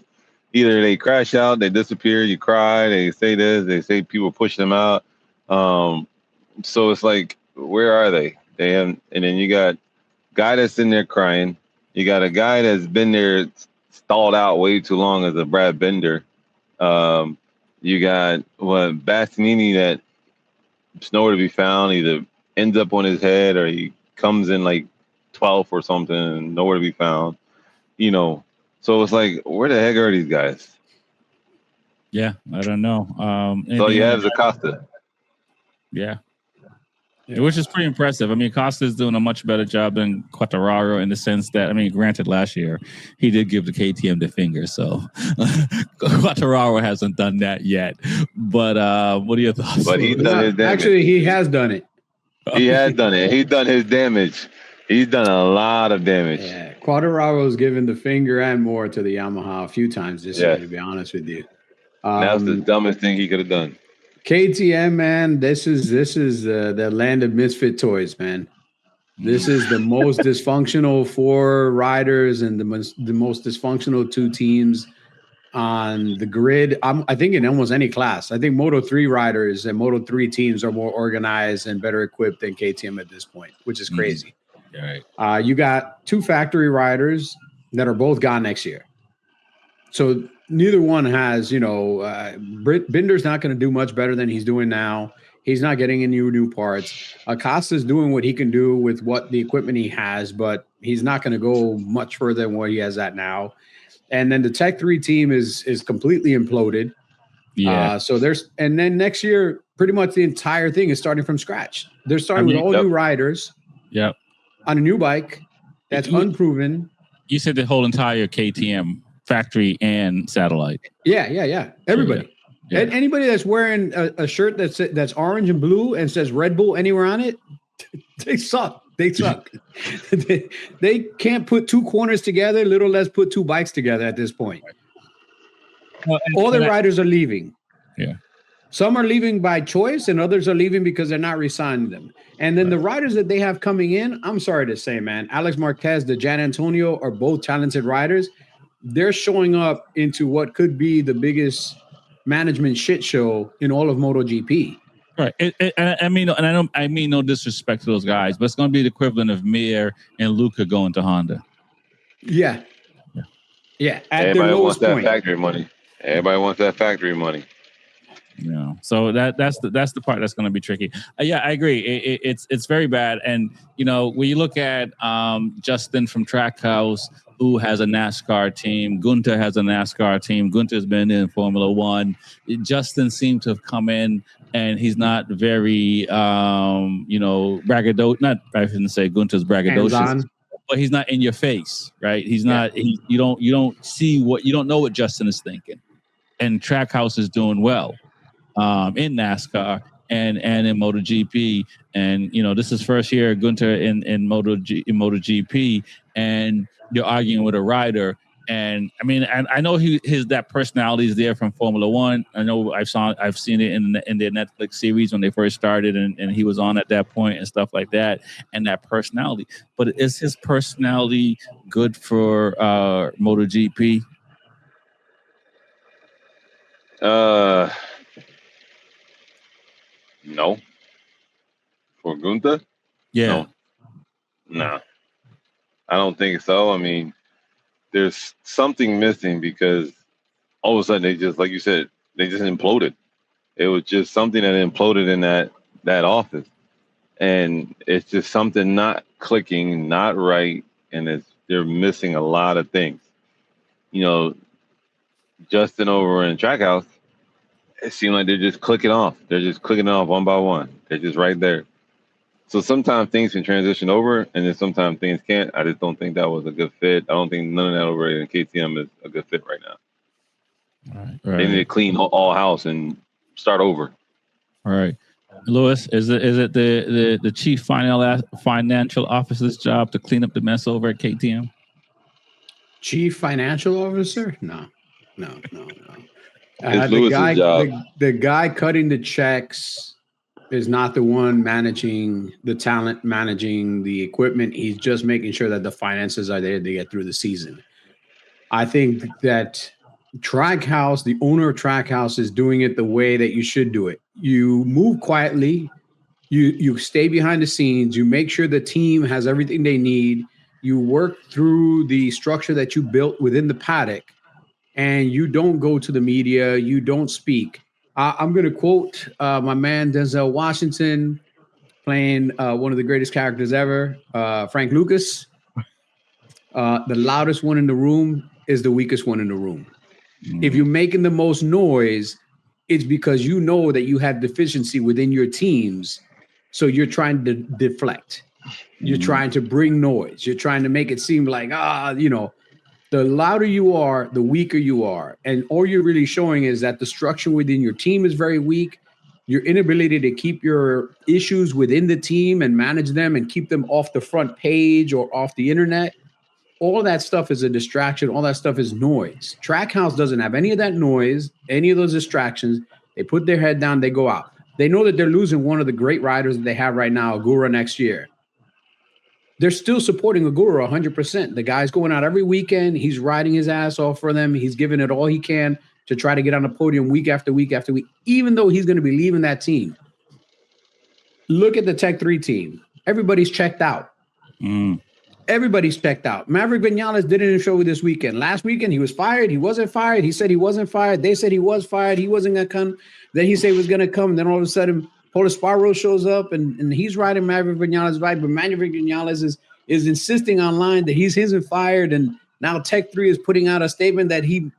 Either they crash out, they disappear, you cry, they say this, they say people push them out. So it's like, where are they? And then you got a guy that's in there crying. You got a guy that's been there stalled out way too long as a Brad Bender. You got Bastianini that's nowhere to be found. Either ends up on his head or he comes in like 12th or something and nowhere to be found. So it's like, where the heck are these guys? Yeah, I don't know. So you have Acosta. Yeah. Which is pretty impressive. I mean, Acosta is doing a much better job than Quartararo in the sense that, I mean, granted, last year he did give the KTM the finger, so Quartararo hasn't done that yet. But what are your thoughts? But he's done his damage. Actually, he has done it. He has done it. He's done his damage. He's done a lot of damage. Yeah, Quartararo's given the finger and more to the Yamaha a few times this year, to be honest with you. That's the dumbest thing he could have done. KTM, man, this is the land of misfit toys, man. This is the most dysfunctional 4 riders and the most dysfunctional 2 teams on the grid. I think in almost any class. I think Moto3 riders and Moto3 teams are more organized and better equipped than KTM at this point, which is crazy. Right. You got 2 factory riders that are both gone next year. So neither one has, Binder's not going to do much better than he's doing now. He's not getting any new parts. Acosta's doing what he can do with what the equipment he has, but he's not going to go much further than what he has at now. And then the Tech 3 team is completely imploded. Yeah. And then next year, pretty much the entire thing is starting from scratch. They're starting with all new riders. Yep. On a new bike that's unproven. You said the whole entire KTM factory and satellite. Yeah. Everybody. Yeah. Anybody that's wearing a shirt that's orange and blue and says Red Bull anywhere on it, they suck. They can't put 2 corners together, little less put 2 bikes together at this point. All the riders are leaving. Yeah. Some are leaving by choice and others are leaving because they're not re-signing them. And then the riders that they have coming in, I'm sorry to say, man, Alex Marquez, the Jan Antonio are both talented riders. They're showing up into what could be the biggest management shit show in all of MotoGP. Right. I mean no disrespect to those guys, but it's going to be the equivalent of Mir and Luca going to Honda. Yeah. At Everybody their wants lowest point. Everybody wants that factory money. So that's the part that's going to be tricky. Yeah, I agree. It's very bad. And when you look at Justin from Trackhouse, who has a NASCAR team, Gunter has a NASCAR team. Gunter's been in Formula One. Justin seemed to have come in, and he's not very braggadocious. Not I shouldn't say Gunter's braggadocious, but he's not in your face, right? He's not. You don't see you don't know what Justin is thinking, and Trackhouse is doing well. In NASCAR and in MotoGP, and this is first year Gunter in MotoGP, and you're arguing with a rider. And I mean, I know that personality is there from Formula One. I know I've seen it in their Netflix series when they first started, and he was on at that point and stuff like that, and that personality. But is his personality good for MotoGP? No. For Gunter? Yeah. No. I don't think so. I mean, there's something missing because all of a sudden they just, like you said, they just imploded. It was just something that imploded in that office. And it's just something not clicking, not right, and they're missing a lot of things. Justin over in Trackhouse, it seemed like they're just clicking off. They're just clicking off one by one. They're just right there. So sometimes things can transition over, and then sometimes things can't. I just don't think that was a good fit. I don't think none of that over in KTM is a good fit right now. Right. They need to clean all house and start over. All right. Lewis, is it the chief financial officer's job to clean up the mess over at KTM? Chief financial officer? No. It's Lewis's job. The guy cutting the checks is not the one managing the talent, managing the equipment. He's just making sure that the finances are there to get through the season. I think that Trackhouse, the owner of Trackhouse, is doing it the way that you should do it. You move quietly, you stay behind the scenes, you make sure the team has everything they need, you work through the structure that you built within the paddock, and you don't go to the media, you don't speak. I'm going to quote my man Denzel Washington playing one of the greatest characters ever, Frank Lucas. The loudest one in the room is the weakest one in the room. If you're making the most noise, it's because you know that you have deficiency within your teams. So you're trying to deflect. You're trying to bring noise. You're trying to make it seem like, the louder you are, the weaker you are. And all you're really showing is that the structure within your team is very weak. Your inability to keep your issues within the team and manage them and keep them off the front page or off the internet. All that stuff is a distraction. All that stuff is noise. Trackhouse doesn't have any of that noise, any of those distractions. They put their head down, they go out. They know that they're losing one of the great riders that they have right now, Agura, next year. They're still supporting Agura 100%. The guy's going out every weekend. He's riding his ass off for them. He's giving it all he can to try to get on the podium week after week after week, even though he's going to be leaving that team. Look at the Tech 3 team. Everybody's checked out. Everybody's checked out. Maverick Vinales didn't show this weekend. Last weekend, he was fired. He wasn't fired. He said he wasn't fired. They said he was fired. He wasn't going to come. Then he said he was going to come. And then all of a sudden, Paul Esparro shows up and he's riding Maverick Vinales' bike. But Maverick Vinales is insisting online that he isn't fired. And now Tech 3 is putting out a statement that he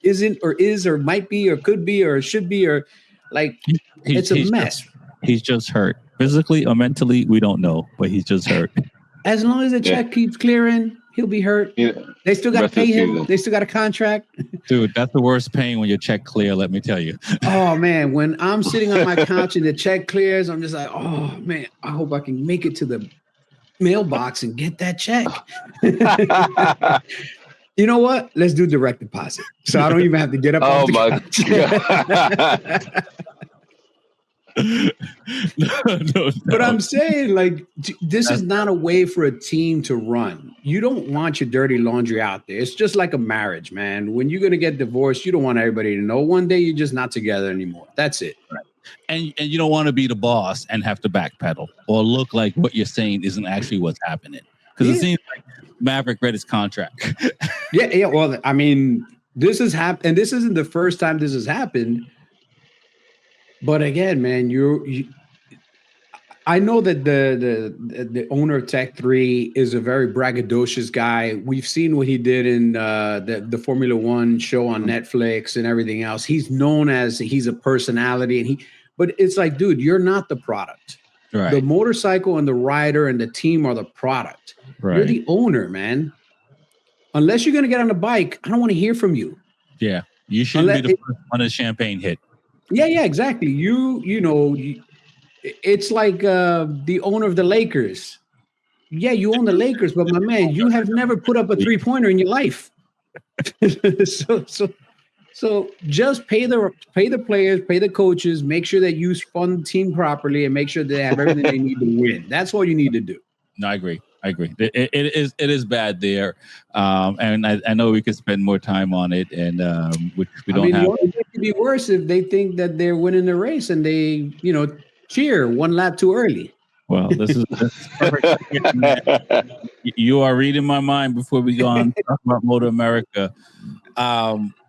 isn't or is or might be or could be or should be or like it's a mess. He's just hurt. Physically or mentally, we don't know. But he's just hurt. As long as the check keeps clearing, he'll be hurt. Yeah. They still got to pay him. They still got a contract. Dude, that's the worst pain when your check clear, let me tell you. Oh, man. When I'm sitting on my couch and the check clears, I'm just like, oh, man, I hope I can make it to the mailbox and get that check. You know what? Let's do direct deposit. So I don't even have to get up off the couch. No. But I'm saying, like, this is not a way for a team to run. You don't want your dirty laundry out there. It's just like a marriage, man. When you're going to get divorced, you don't want everybody to know. One day you're just not together anymore. That's it. Right. And you don't want to be the boss and have to backpedal or look like what you're saying isn't actually what's happening. Because it seems like Maverick read his contract. Yeah. Well, I mean, this has happened, and this isn't the first time this has happened. But again, man, I know that the owner of Tech 3 is a very braggadocious guy. We've seen what he did in the Formula One show on Netflix and everything else. He's known as he's a personality, but it's like, dude, you're not the product. Right. The motorcycle and the rider and the team are the product. Right. You're the owner, man. Unless you're going to get on a bike, I don't want to hear from you. Yeah, you shouldn't be the first on a champagne hit. Yeah, exactly. You know, it's like the owner of the Lakers. Yeah, you own the Lakers, but my man, you have never put up a 3-pointer in your life. So just pay the players, pay the coaches, make sure that you fund the team properly, and make sure they have everything they need to win. That's all you need to do. No, I agree. It is bad there, and I know we could spend more time on it, and which we don't have. It could be worse if they think that they're winning the race and they, cheer one lap too early. Well, this is perfect. You are reading my mind before we go on to talk about MotoAmerica.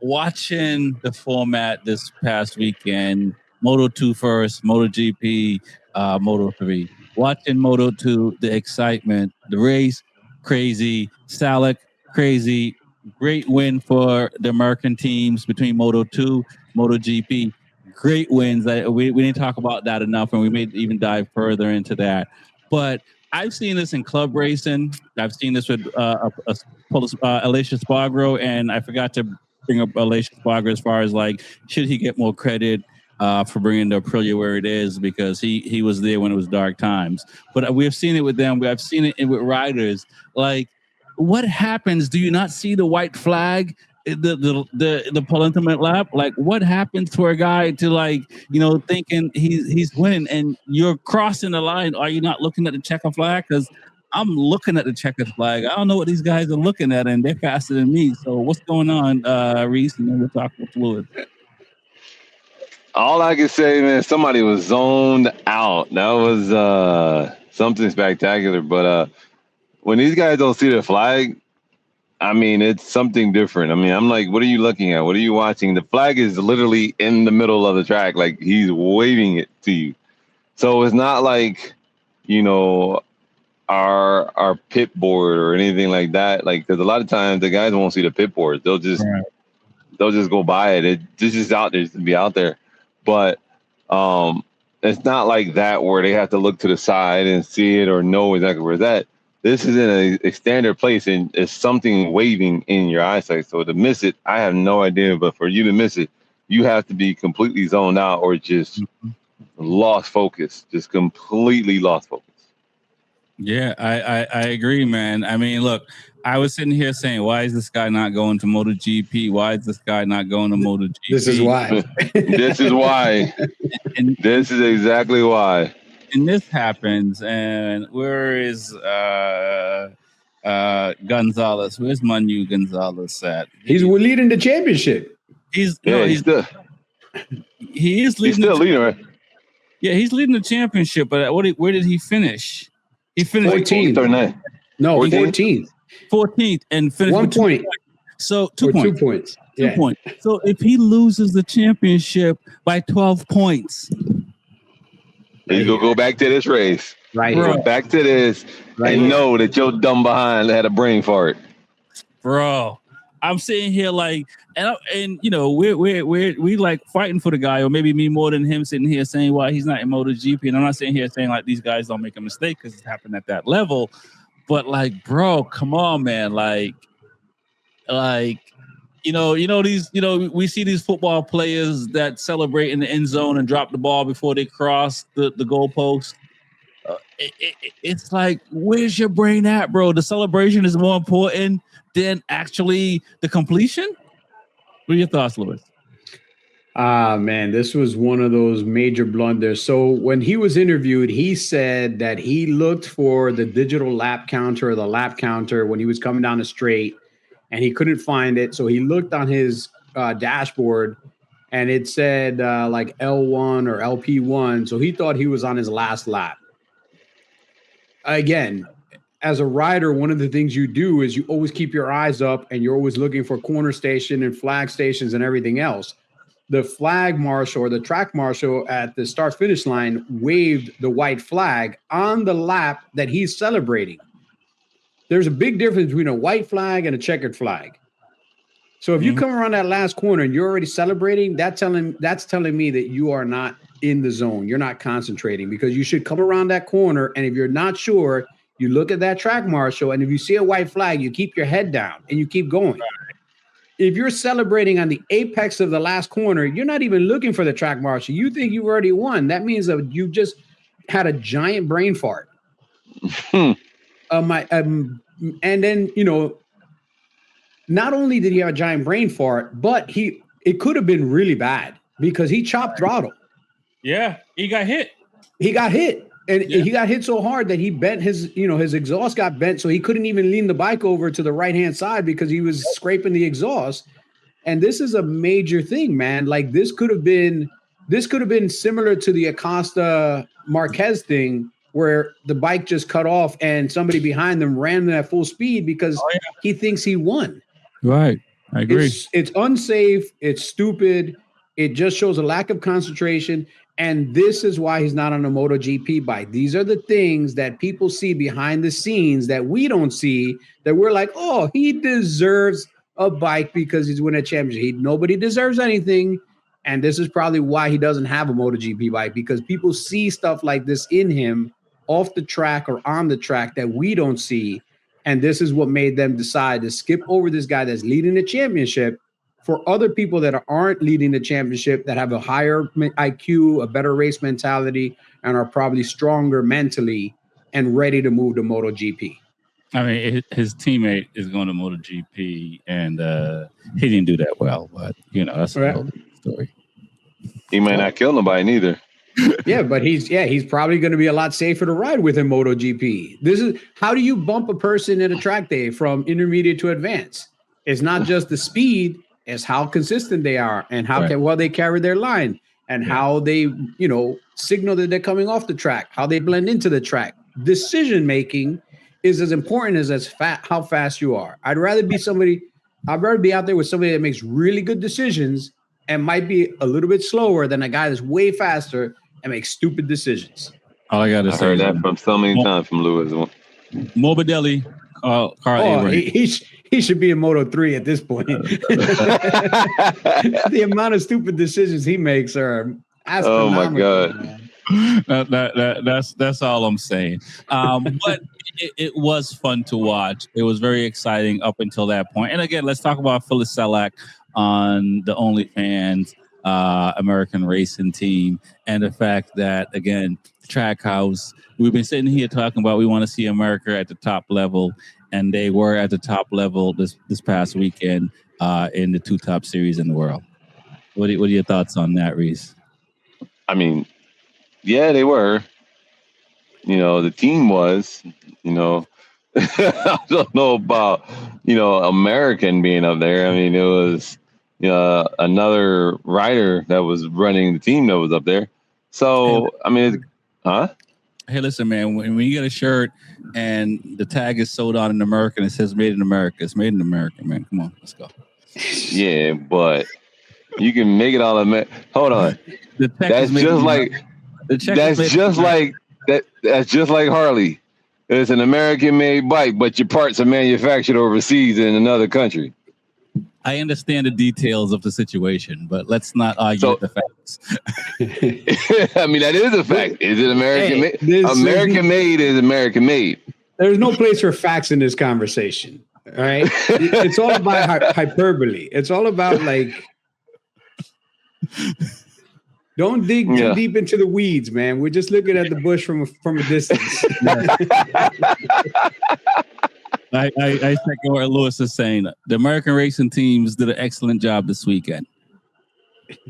Watching the format this past weekend, Moto2 first, MotoGP, Moto3. Watching Moto2, the excitement, the race, crazy. Salek, crazy. Great win for the American teams between Moto2, MotoGP. great wins. We didn't talk about that enough, and we may even dive further into that. But I've seen this in club racing. I've seen this with Alicia Spargo, and I forgot to bring up Alicia Spargo as far as like, should he get more credit for bringing the Aprilia where it is, because he was there when it was dark times. But we've seen it with them. I've seen it with riders. Like, what happens? Do you not see the white flag? The penultimate lap, like what happens to a guy to like, thinking he's winning and you're crossing the line? Are you not looking at the checker flag? Because I'm looking at the checkered flag. I don't know what these guys are looking at, and they're faster than me. So what's going on, Reese? And then we'll talk with Fluid. All I can say, man, somebody was zoned out. That was something spectacular. But when these guys don't see the flag, I mean, it's something different. I mean, I'm like, what are you looking at? What are you watching? The flag is literally in the middle of the track. Like, he's waving it to you. So it's not like, our pit board or anything like that. Like, because a lot of times the guys won't see the pit board. They'll just go by it. It's just out there to be out there. But it's not like that where they have to look to the side and see it or know exactly where it's at. This is in a standard place, and it's something waving in your eyesight. So to miss it, I have no idea. But for you to miss it, you have to be completely zoned out or just lost focus, just completely lost focus. Yeah, I agree, man. I mean, look, I was sitting here saying, why is this guy not going to MotoGP? Why is this guy not going to MotoGP? This is why. This is why. And this is exactly why. And this happens, and where is Gonzalez? Where's Manu Gonzalez at? He's leading the championship. He's leading. Still leading, right? Yeah, he's leading the championship. But where did he finish? He finished 14th or 9th. No, 14th. 14th and finished 1 point. So 2 points. 2 points. Yeah. 2 points. So if he loses the championship by 12 points. You go back to this race. Right. Go back to this and know that your dumb behind had a brain fart. Bro, I'm sitting here like, and we like fighting for the guy, or maybe me more than him, sitting here saying why he's not in MotoGP. And I'm not sitting here saying like these guys don't make a mistake because it's happened at that level. But like, bro, come on, man. Like, we see these football players that celebrate in the end zone and drop the ball before they cross the goalpost. It's like, where's your brain at, bro? The celebration is more important than actually the completion. What are your thoughts, Louis? Man, this was one of those major blunders. So when he was interviewed, he said that he looked for the digital lap counter or the lap counter when he was coming down the straight, and he couldn't find it. So he looked on his dashboard, and it said like L1 or LP1. So he thought he was on his last lap. Again, as a rider, one of the things you do is you always keep your eyes up, and you're always looking for corner station and flag stations and everything else. The flag marshal or the track marshal at the start-finish line waved the white flag on the lap that he's celebrating. There's a big difference between a white flag and a checkered flag. So if you come around that last corner and you're already celebrating, that's telling me that you are not in the zone. You're not concentrating, because you should come around that corner, and if you're not sure, you look at that track marshal, and if you see a white flag, you keep your head down and you keep going. If you're celebrating on the apex of the last corner, you're not even looking for the track marshal. You think you've already won. That means that you just had a giant brain fart. And then, not only did he have a giant brain fart, but it could have been really bad because he chopped throttle. Yeah, he got hit. And he got hit so hard that he bent his exhaust got bent, so he couldn't even lean the bike over to the right-hand side because he was scraping the exhaust. And this is a major thing, man. Like, this could have been similar to the Acosta Marquez thing, where the bike just cut off and somebody behind them ran them at full speed because he thinks he won. Right. I agree. It's unsafe. It's stupid. It just shows a lack of concentration. And this is why he's not on a MotoGP bike. These are the things that people see behind the scenes that we don't see, that we're like, oh, he deserves a bike because he's winning a championship. Nobody deserves anything. And this is probably why he doesn't have a MotoGP bike, because people see stuff like this in him off the track or on the track that we don't see. And this is what made them decide to skip over this guy that's leading the championship for other people that aren't leading the championship, that have a higher IQ, a better race mentality, and are probably stronger mentally and ready to move to MotoGP. I mean, his teammate is going to MotoGP, and he didn't do that well. But that's a whole story. He might not kill nobody neither. Yeah, but he's probably going to be a lot safer to ride with in MotoGP. This is how do you bump a person at a track day from intermediate to advanced? It's not just the speed; it's how consistent they are and how well they carry their line and how they signal that they're coming off the track, how they blend into the track. Decision making is as important as how fast you are. I'd rather be out there with somebody that makes really good decisions and might be a little bit slower than a guy that's way faster and makes stupid decisions. All I gotta say, I heard that from so many times from Lewis. Morbidelli, Carl. He should be in Moto3 at this point. The amount of stupid decisions he makes are astronomical. Oh my God. Man. That's all I'm saying. But it was fun to watch. It was very exciting up until that point. And again, let's talk about Phyllis Selak on the OnlyFans American Racing Team, and the fact that, again, Trackhouse, we've been sitting here talking about we want to see America at the top level, and they were at the top level this past weekend in the two top series in the world. What are your thoughts on that, Reese? I mean, yeah, they were. The team was, I don't know about, American being up there. I mean, it was another rider that was running the team that was up there. So, I mean, Hey, listen, man, when you get a shirt and the tag is sold out in America and it says made in America, it's made in America, man. Come on, let's go. Yeah, but you can make it all American. Hold on. That's just like Harley. It's an American-made bike, but your parts are manufactured overseas in another country. I understand the details of the situation, but let's not argue with the facts. I mean, that is a fact. Is it American-made? American-made is American-made. There's no place for facts in this conversation, all right? It's all about hyperbole. It's all about, don't dig too deep into the weeds, man. We're just looking at the bush from a distance. I second what Lewis is saying. The American racing teams did an excellent job this weekend.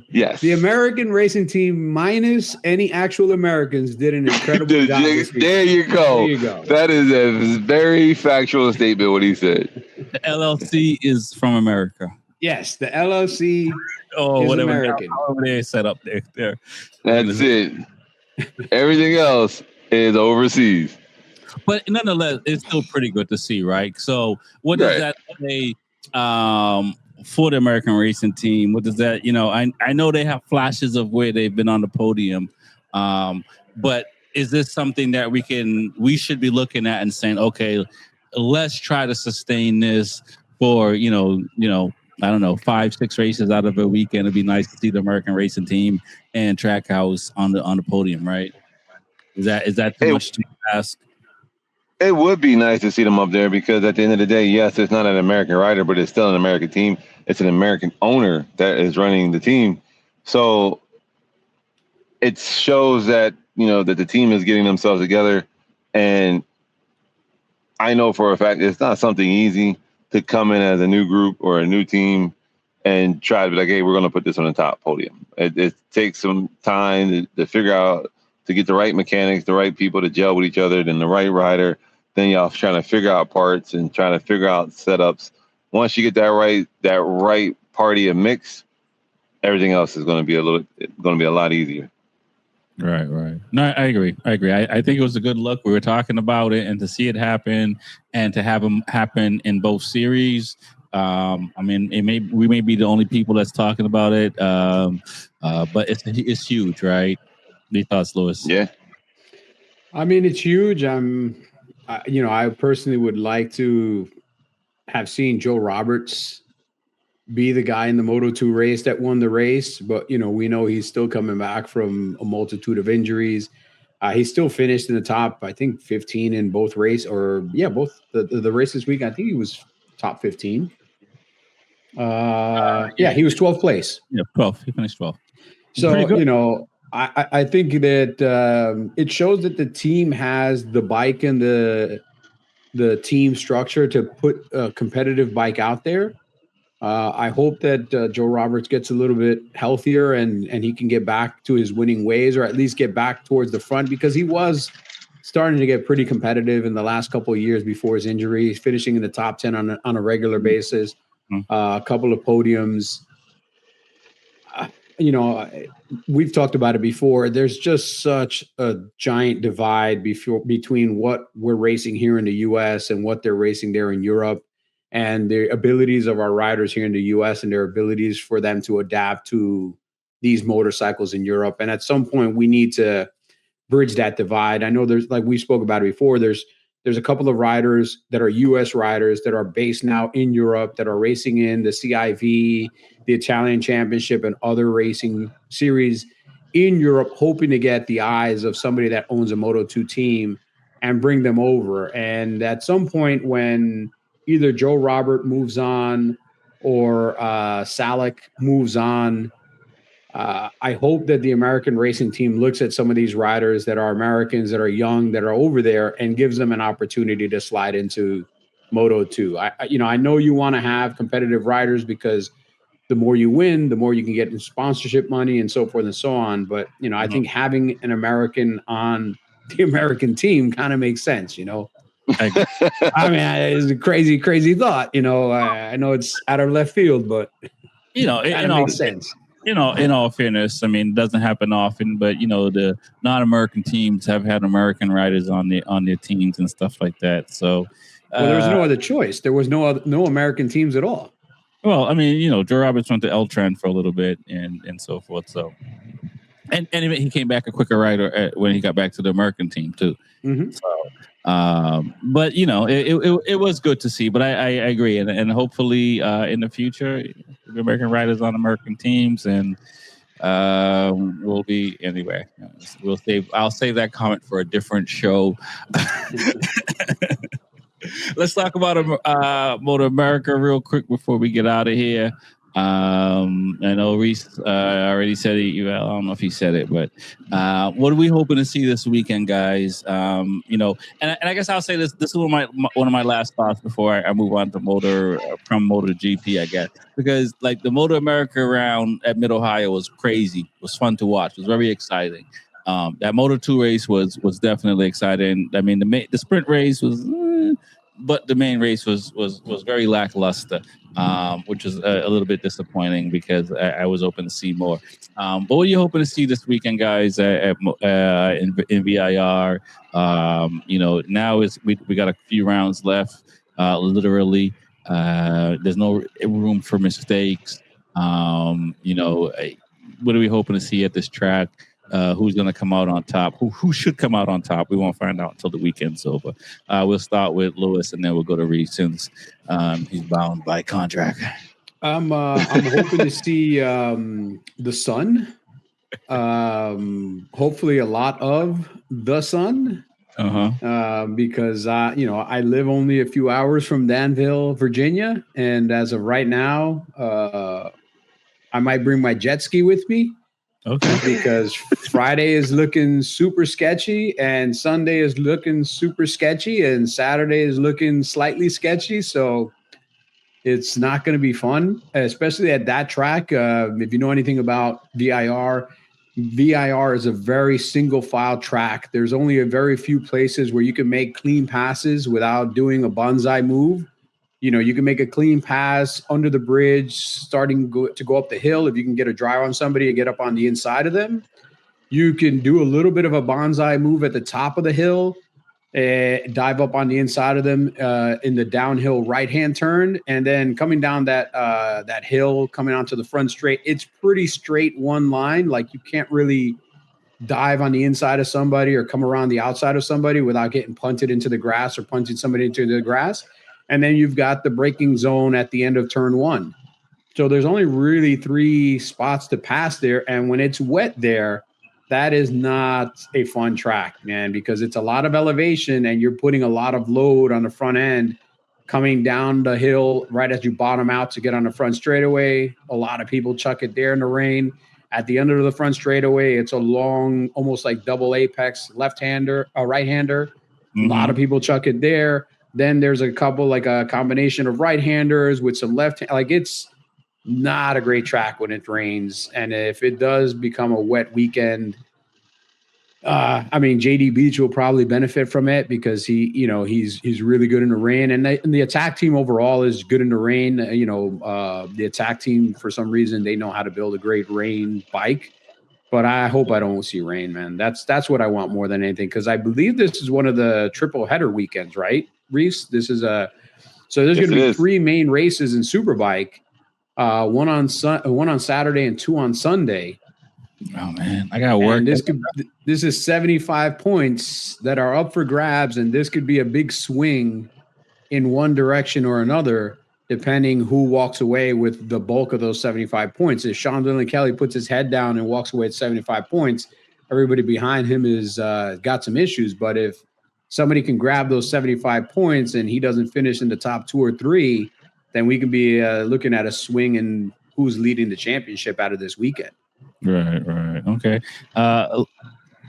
Yes. The American racing team, minus any actual Americans, did an incredible job this weekend. There you go. That is a very factual statement, what he said. The LLC is from America. Yes, the LLC is whatever, American. However they set up there. That's it. Everything else is overseas. But nonetheless, it's still pretty good to see, right? So what does that say for the American racing team? What does that, I know they have flashes of where they've been on the podium, but is this something that we should be looking at and saying, okay, let's try to sustain this for, I don't know, 5-6 races out of a weekend? It'd be nice to see the American racing team and Trackhouse on the podium, right? Is that too much to ask? It would be nice to see them up there, because at the end of the day, yes, it's not an American rider, but it's still an American team. It's an American owner that is running the team. So it shows that, that the team is getting themselves together. And I know for a fact it's not something easy to come in as a new group or a new team and try to be like, hey, we're going to put this on the top podium. It takes some time to figure out, to get the right mechanics, the right people to gel with each other, then the right rider. Then y'all trying to figure out parts and trying to figure out setups. Once you get that right party of mix, everything else is going to be a lot easier. Right. No, I agree. I think it was a good look. We were talking about it, and to see it happen and to have them happen in both series. I mean, we may be the only people that's talking about it, but it's huge, right? Any thoughts, Lewis? Yeah. I mean, it's huge. I personally would like to have seen Joe Roberts be the guy in the Moto2 race that won the race, but we know he's still coming back from a multitude of injuries. He still finished in the top, I think, 15 in both both the race this week. I think he was top 15. He was 12th place. Yeah, 12th. He finished 12th. So I think that it shows that the team has the bike and the team structure to put a competitive bike out there. I hope that Joe Roberts gets a little bit healthier and he can get back to his winning ways, or at least get back towards the front, because he was starting to get pretty competitive in the last couple of years before his injury. He's finishing in the top 10 on a regular basis, a couple of podiums. We've talked about it before. There's just such a giant divide between what we're racing here in the U.S. and what they're racing there in Europe, and the abilities of our riders here in the U.S. and their abilities for them to adapt to these motorcycles in Europe. And at some point, we need to bridge that divide. I know there's, like we spoke about it before, there's a couple of riders that are U.S. riders that are based now in Europe that are racing in the CIV, the Italian Championship, and other racing series in Europe, hoping to get the eyes of somebody that owns a Moto2 team and bring them over. And at some point, when either Joe Robert moves on or Salek moves on, I hope that the American racing team looks at some of these riders that are Americans, that are young, that are over there, and gives them an opportunity to slide into Moto2. I know you want to have competitive riders, because the more you win, the more you can get in sponsorship money and so forth and so on. But, I think having an American on the American team kind of makes sense, I mean, it's a crazy, crazy thought. I know it's out of left field, but it makes sense. In all fairness, I mean, it doesn't happen often, but the non-American teams have had American riders on their teams and stuff like that. So, there was no other choice. There was no American teams at all. Well, I mean, Joe Roberts went to L-Trend for a little bit and so forth. So, and he came back a quicker rider when he got back to the American team too. Mm-hmm. So, but it was good to see. But I agree, and hopefully in the future, the American riders on American teams, and we'll be anyway. I'll save that comment for a different show. Let's talk about MotoAmerica real quick before we get out of here. I know Reese already said it. I don't know if he said it, but what are we hoping to see this weekend, guys? And I guess I'll say this. This is one of my last thoughts before I move on to MotoGP, I guess, because like the MotoAmerica round at Mid Ohio was crazy. It was fun to watch. It was very exciting. That Moto2 race was definitely exciting. I mean, the sprint race was. But the main race was very lackluster, which was a little bit disappointing because I was hoping to see more. But what are you hoping to see this weekend, guys, in VIR? Now we got a few rounds left. Literally, there's no room for mistakes. What are we hoping to see at this track? Who's going to come out on top? Who should come out on top? We won't find out until the weekend's over. We'll start with Lewis, and then we'll go to Reese since he's bound by contract. I'm hoping to see the sun. Hopefully, a lot of the sun. Because I live only a few hours from Danville, Virginia, and as of right now, I might bring my jet ski with me. Okay. Because Friday is looking super sketchy, and Sunday is looking super sketchy, and Saturday is looking slightly sketchy. So it's not going to be fun, especially at that track. If you know anything about VIR is a very single file track. There's only a very few places where you can make clean passes without doing a bonsai move. You can make a clean pass under the bridge, starting to go up the hill. If you can get a drive on somebody and get up on the inside of them, you can do a little bit of a bonsai move at the top of the hill, dive up on the inside of them in the downhill right-hand turn, and then coming down that hill, coming onto the front straight. It's pretty straight one line. Like you can't really dive on the inside of somebody or come around the outside of somebody without getting punted into the grass or punting somebody into the grass. And then you've got the braking zone at the end of turn one. So there's only really 3 spots to pass there. And when it's wet there, that is not a fun track, man, because it's a lot of elevation and you're putting a lot of load on the front end coming down the hill right as you bottom out to get on the front straightaway. A lot of people chuck it there in the rain. At the end of the front straightaway, it's a long, almost like double apex left-hander, a right-hander. A lot of people chuck it there. Then there's a couple, like a combination of right-handers with some left. Like, it's not a great track when it rains. And if it does become a wet weekend, I mean, JD Beach will probably benefit from it because he's really good in the rain, and the attack team overall is good in the rain. The attack team, for some reason, they know how to build a great rain bike. But I hope I don't see rain, man. That's what I want more than anything, because I believe this is one of the triple header weekends, right, Reese? This is so there's going to be 3 main races in Superbike, one on Saturday and 2 on Sunday. Oh man, I gotta work. This is 75 points that are up for grabs, and this could be a big swing in one direction or another, depending who walks away with the bulk of those 75 points. If Sean Dylan Kelly puts his head down and walks away at 75 points, everybody behind him is got some issues. But if somebody can grab those 75 points and he doesn't finish in the top 2 or 3, then we can be looking at a swing in who's leading the championship out of this weekend. Right. Okay.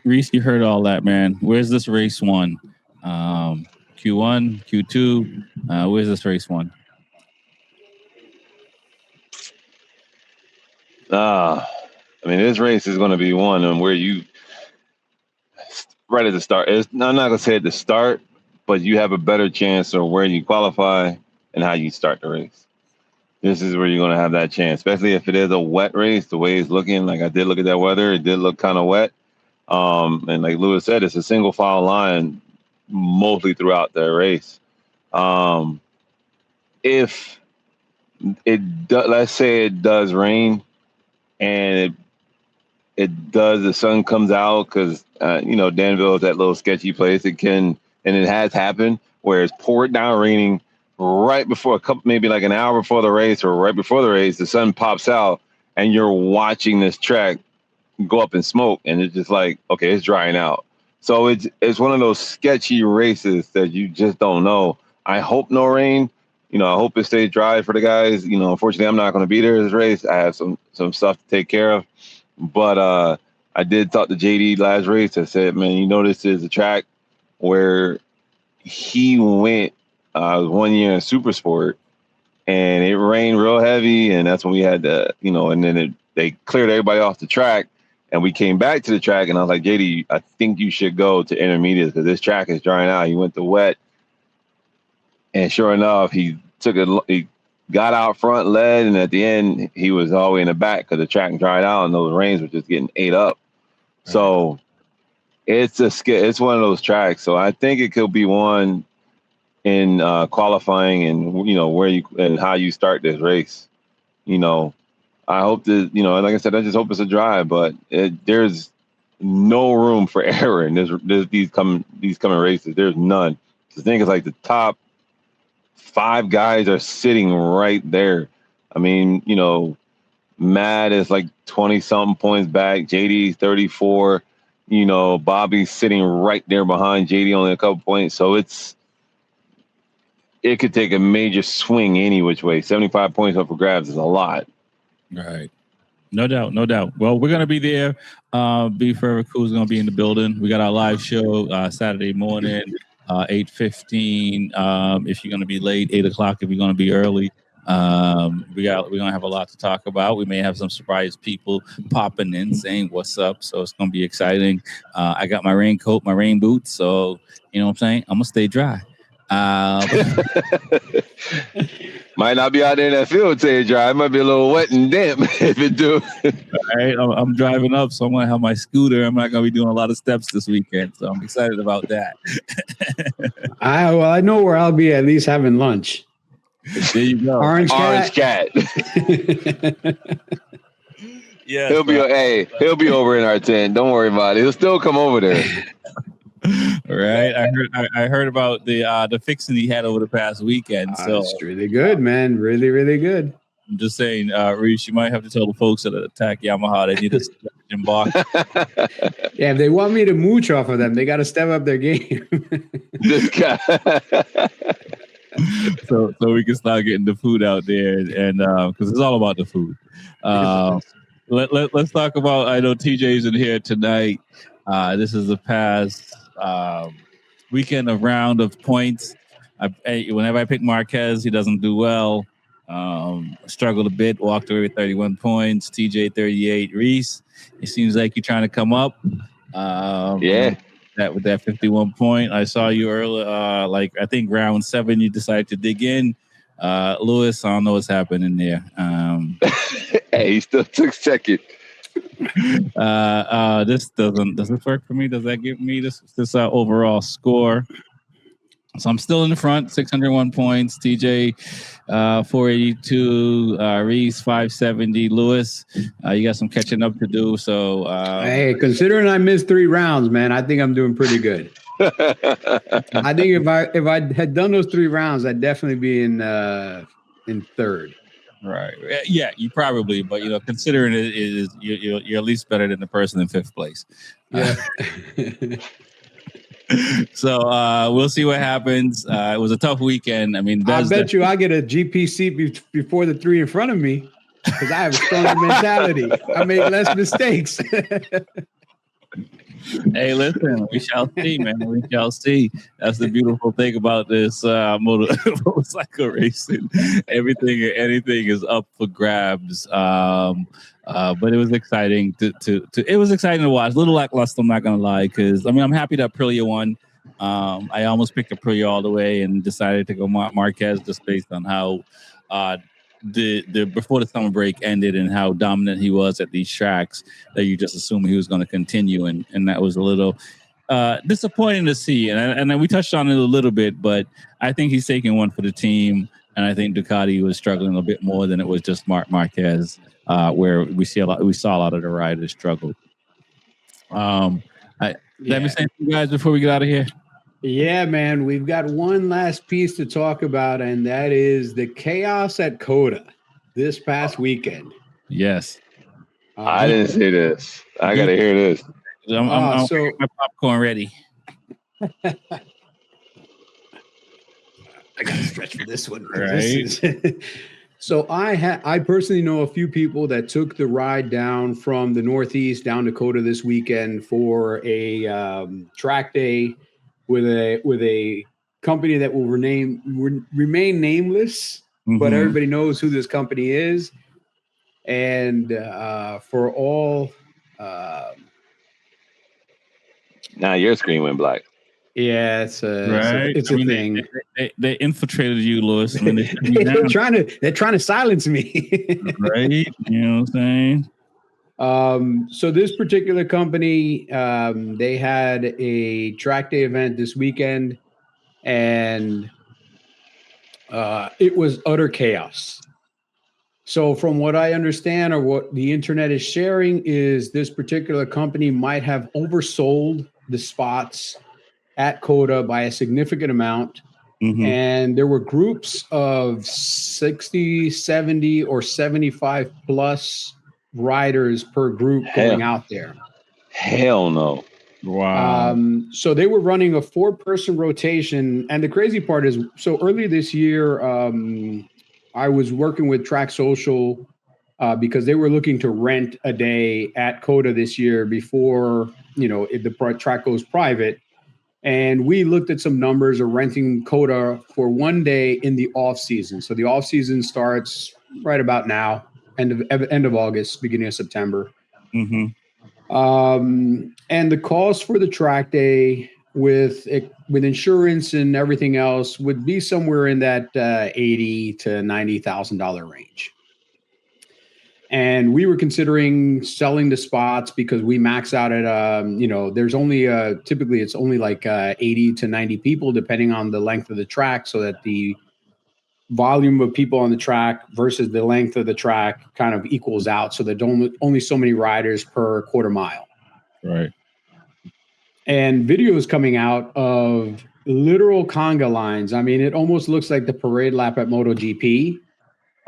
Reese, you heard all that, man. Where's this race won? Q1, Q2. Where's this race won? I mean, this race is going to be one and where you right at the start. I'm not going to say at the start, but you have a better chance of where you qualify and how you start the race. This is where you're going to have that chance, especially if it is a wet race, the way it's looking. Like, I did look at that weather. It did look kind of wet. And like Lewis said, it's a single file line mostly throughout the race. If let's say it does rain and the sun comes out, because, Danville is that little sketchy place. It has happened where it's poured down raining right before maybe like an hour before the race or right before the race, the sun pops out and you're watching this track go up in smoke, and it's just like, okay, it's drying out. So it's one of those sketchy races that you just don't know. I hope no rain. I hope it stays dry for the guys. Unfortunately, I'm not going to be there this race. I have some stuff to take care of. But I did talk to JD last race. I said, man, this is a track where he went 1 year in Super Sport, and it rained real heavy, and that's when we had to, and then they cleared everybody off the track, and we came back to the track, and I was like, JD, I think you should go to intermediates because this track is drying out. He went to wet, and sure enough, he got out front, led, and at the end, he was all the way in the back because the track dried out, and those rains were just getting ate up. Right. So it's one of those tracks. So I think it could be one in qualifying and where you and how you start this race. I hope that like I said, I just hope it's a drive, but there's no room for error in these coming races. There's none. The thing is, like, the top 5 guys are sitting right there. I mean, Matt is like 20 something points back. JD 34. Bobby's sitting right there behind JD, only a couple points. So it could take a major swing any which way. 75 points up for grabs is a lot. Right. No doubt. Well, we're going to be there. Forever Crew is going to be in the building. We got our live show Saturday morning, 8:15. If you're going to be late, 8 o'clock if you're going to be early. We're going to have a lot to talk about. We may have some surprise people popping in saying what's up. So it's going to be exciting. I got my raincoat, my rain boots. So, you know what I'm saying? I'm going to stay dry. Might not be out there in that field till it dry. It might be a little wet and damp if it do. All right, I'm driving up, so I'm going to have my scooter. I'm not going to be doing a lot of steps this weekend, so I'm excited about that. I know where I'll be at least having lunch. There you go. Orange cat. Yeah, he'll be over in our tent. Don't worry about it. He'll still come over there. Right, I heard about the fixing he had over the past weekend. So it's really good, man. Really, really good. I'm just saying, Reese, you might have to tell the folks at Attack Yamaha they need to embark. Yeah, if they want me to mooch off of them, they got to step up their game. This guy. so we can start getting the food out there, and because it's all about the food. Let's talk about. I know TJ's in here tonight. This is the past weekend of round of points. Whenever I pick Marquez, he doesn't do well. Struggled a bit. Walked away with 31 points. TJ 38. Reese, it seems like you're trying to come up. With that 51 point. I saw you earlier, I think round 7, you decided to dig in. Lewis, I don't know what's happening there. Hey, he still took second. Does this work for me? Does that give me this overall score? So I'm still in the front, 601 points. TJ, 482. Reese, 570. Lewis, you got some catching up to do. So, hey, considering I missed 3 rounds, man, I think I'm doing pretty good. I think if I had done those 3 rounds, I'd definitely be in third. Right. Yeah, you probably, but considering it is you're at least better than the person in 5th place. Yeah. So we'll see what happens. It was a tough weekend. I mean, I bet you I get a GP seat before the 3 in front of me because I have a stronger mentality. I make less mistakes. Hey, listen, we shall see, man. We shall see. That's the beautiful thing about this motorcycle racing. Anything is up for grabs. But it was exciting it was exciting to watch. A little lackluster, I'm not gonna lie, because I'm happy that Aprilia won. I almost picked Aprilia all the way and decided to go Marquez just based on how the before the summer break ended and how dominant he was at these tracks that you just assumed he was going to continue, and that was a little disappointing to see. And then we touched on it a little bit, but I think he's taking one for the team, and I think Ducati was struggling a bit more than it was just Marquez. Where we saw a lot of the riders struggle. Let me say to you guys before we get out of here. Yeah, man, we've got one last piece to talk about, and that is the chaos at COTA this past weekend. Yes. I didn't see this. I got to hear this. I'm my popcorn ready. I got to stretch for this one. Right. So I personally know a few people that took the ride down from the Northeast down to COTA this weekend for a track day with a company that will remain nameless, but everybody knows who this company is. And for all, now your screen went black. Yeah, it's a thing. They infiltrated you, Lewis. They're trying to silence me. Right? You know what I'm saying? So this particular company, they had a track day event this weekend, and it was utter chaos. So from what I understand, or what the internet is sharing, is this particular company might have oversold the spots at COTA by a significant amount. And there were groups of 60, 70, or 75 plus riders per group going out there. Hell no. Wow. So they were running a 4-person rotation. And the crazy part is, so earlier this year, I was working with Track Social because they were looking to rent a day at COTA this year before, the track goes private. And we looked at some numbers of renting COTA for one day in the off season. So the off season starts right about now, end of August, beginning of September. And the cost for the track day with insurance and everything else would be somewhere in that $80,000 to $90,000 range. And we were considering selling the spots because we max out at, there's only typically it's only like 80 to 90 people, depending on the length of the track, so that the volume of people on the track versus the length of the track kind of equals out. So there's only so many riders per quarter mile. Right. And videos coming out of literal conga lines. I mean, it almost looks like the parade lap at MotoGP.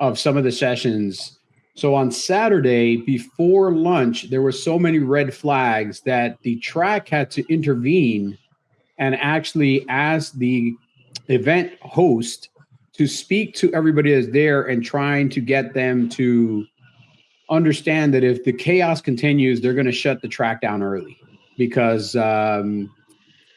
of some of the sessions. So on Saturday before lunch, there were so many red flags that the track had to intervene and actually ask the event host to speak to everybody that's there and trying to get them to understand that if the chaos continues, they're going to shut the track down early. Because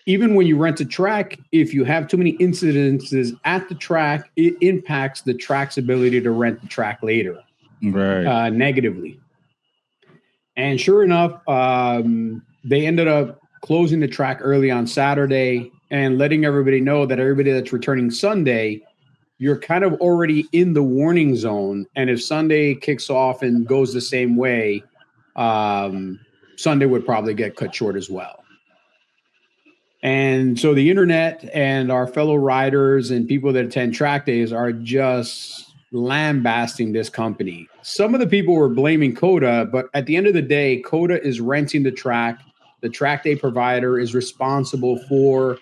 even when you rent a track, if you have too many incidences at the track, it impacts the track's ability to rent the track later, negatively. And sure enough, they ended up closing the track early on Saturday and letting everybody know that everybody that's returning Sunday, you're kind of already in the warning zone. And if Sunday kicks off and goes the same way, Sunday would probably get cut short as well. And so the internet and our fellow riders and people that attend track days are just lambasting this company. Some of the people were blaming COTA, but at the end of the day, COTA is renting the track. The track day provider is responsible for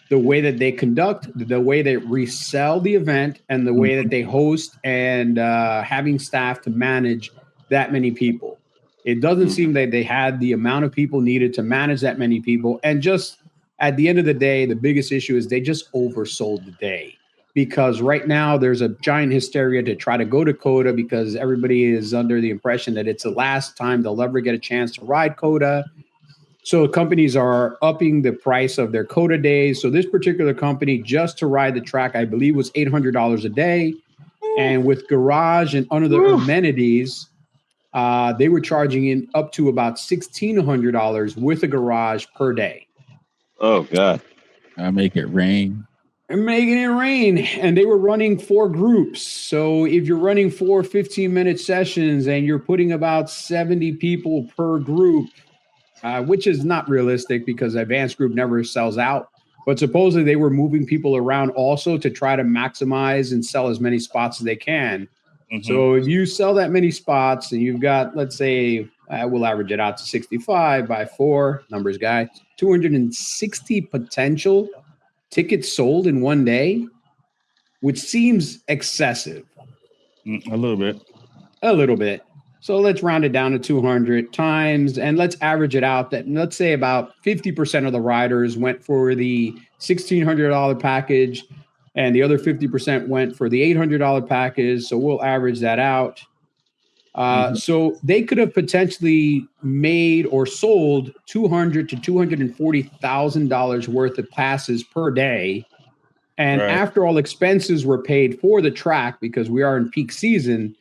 the way that they conduct, the way they resell the event, and the way that they host and having staff to manage that many people. It doesn't seem that they had the amount of people needed to manage that many people. And just at the end of the day, the biggest issue is they just oversold the day, because right now there's a giant hysteria to try to go to COTA because everybody is under the impression that it's the last time they'll ever get a chance to ride COTA. So companies are upping the price of their COTA days. So this particular company, just to ride the track, I believe was $800 a day. And with garage and other amenities, they were charging in up to about $1,600 with a garage per day. Oh, God. I make it rain. And making it rain. And they were running 4 groups. So if you're running 4 15-minute sessions and you're putting about 70 people per group, which is not realistic because advanced group never sells out. But supposedly they were moving people around also to try to maximize and sell as many spots as they can. Mm-hmm. So if you sell that many spots and you've got, let's say, we'll average it out to 65 by 4, numbers guy, 260 potential tickets sold in one day, which seems excessive. A little bit. A little bit. So let's round it down to 200 times, and let's average it out that, let's say, about 50% of the riders went for the $1,600 package, and the other 50% went for the $800 package. So we'll average that out. So they could have potentially made or sold $200,000 to $240,000 worth of passes per day. And after all expenses were paid for the track, because we are in peak season,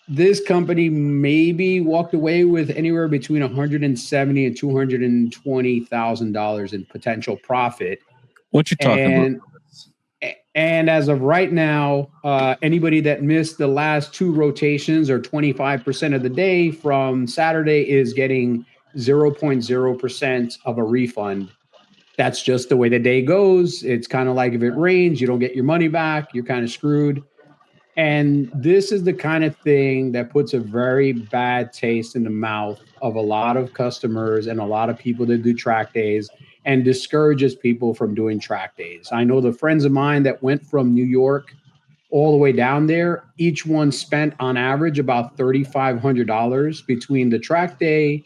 this company maybe walked away with anywhere between $170,000 and $220,000 in potential profit. What you talking about? And as of right now, anybody that missed the last 2 rotations or 25% of the day from Saturday is getting 0.0% of a refund. That's just the way the day goes. It's kind of like if it rains, you don't get your money back. You're kind of screwed. And this is the kind of thing that puts a very bad taste in the mouth of a lot of customers and a lot of people that do track days, and discourages people from doing track days. I know the friends of mine that went from New York all the way down there, each one spent on average about $3,500 between the track day,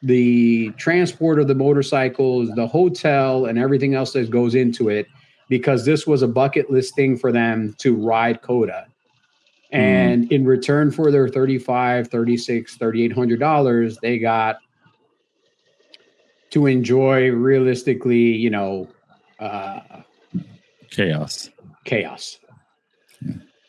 the transport of the motorcycles, the hotel, and everything else that goes into it, because this was a bucket list thing for them to ride COTA. And in return for their $3,500, $3,600, $3,800, they got to enjoy realistically, chaos.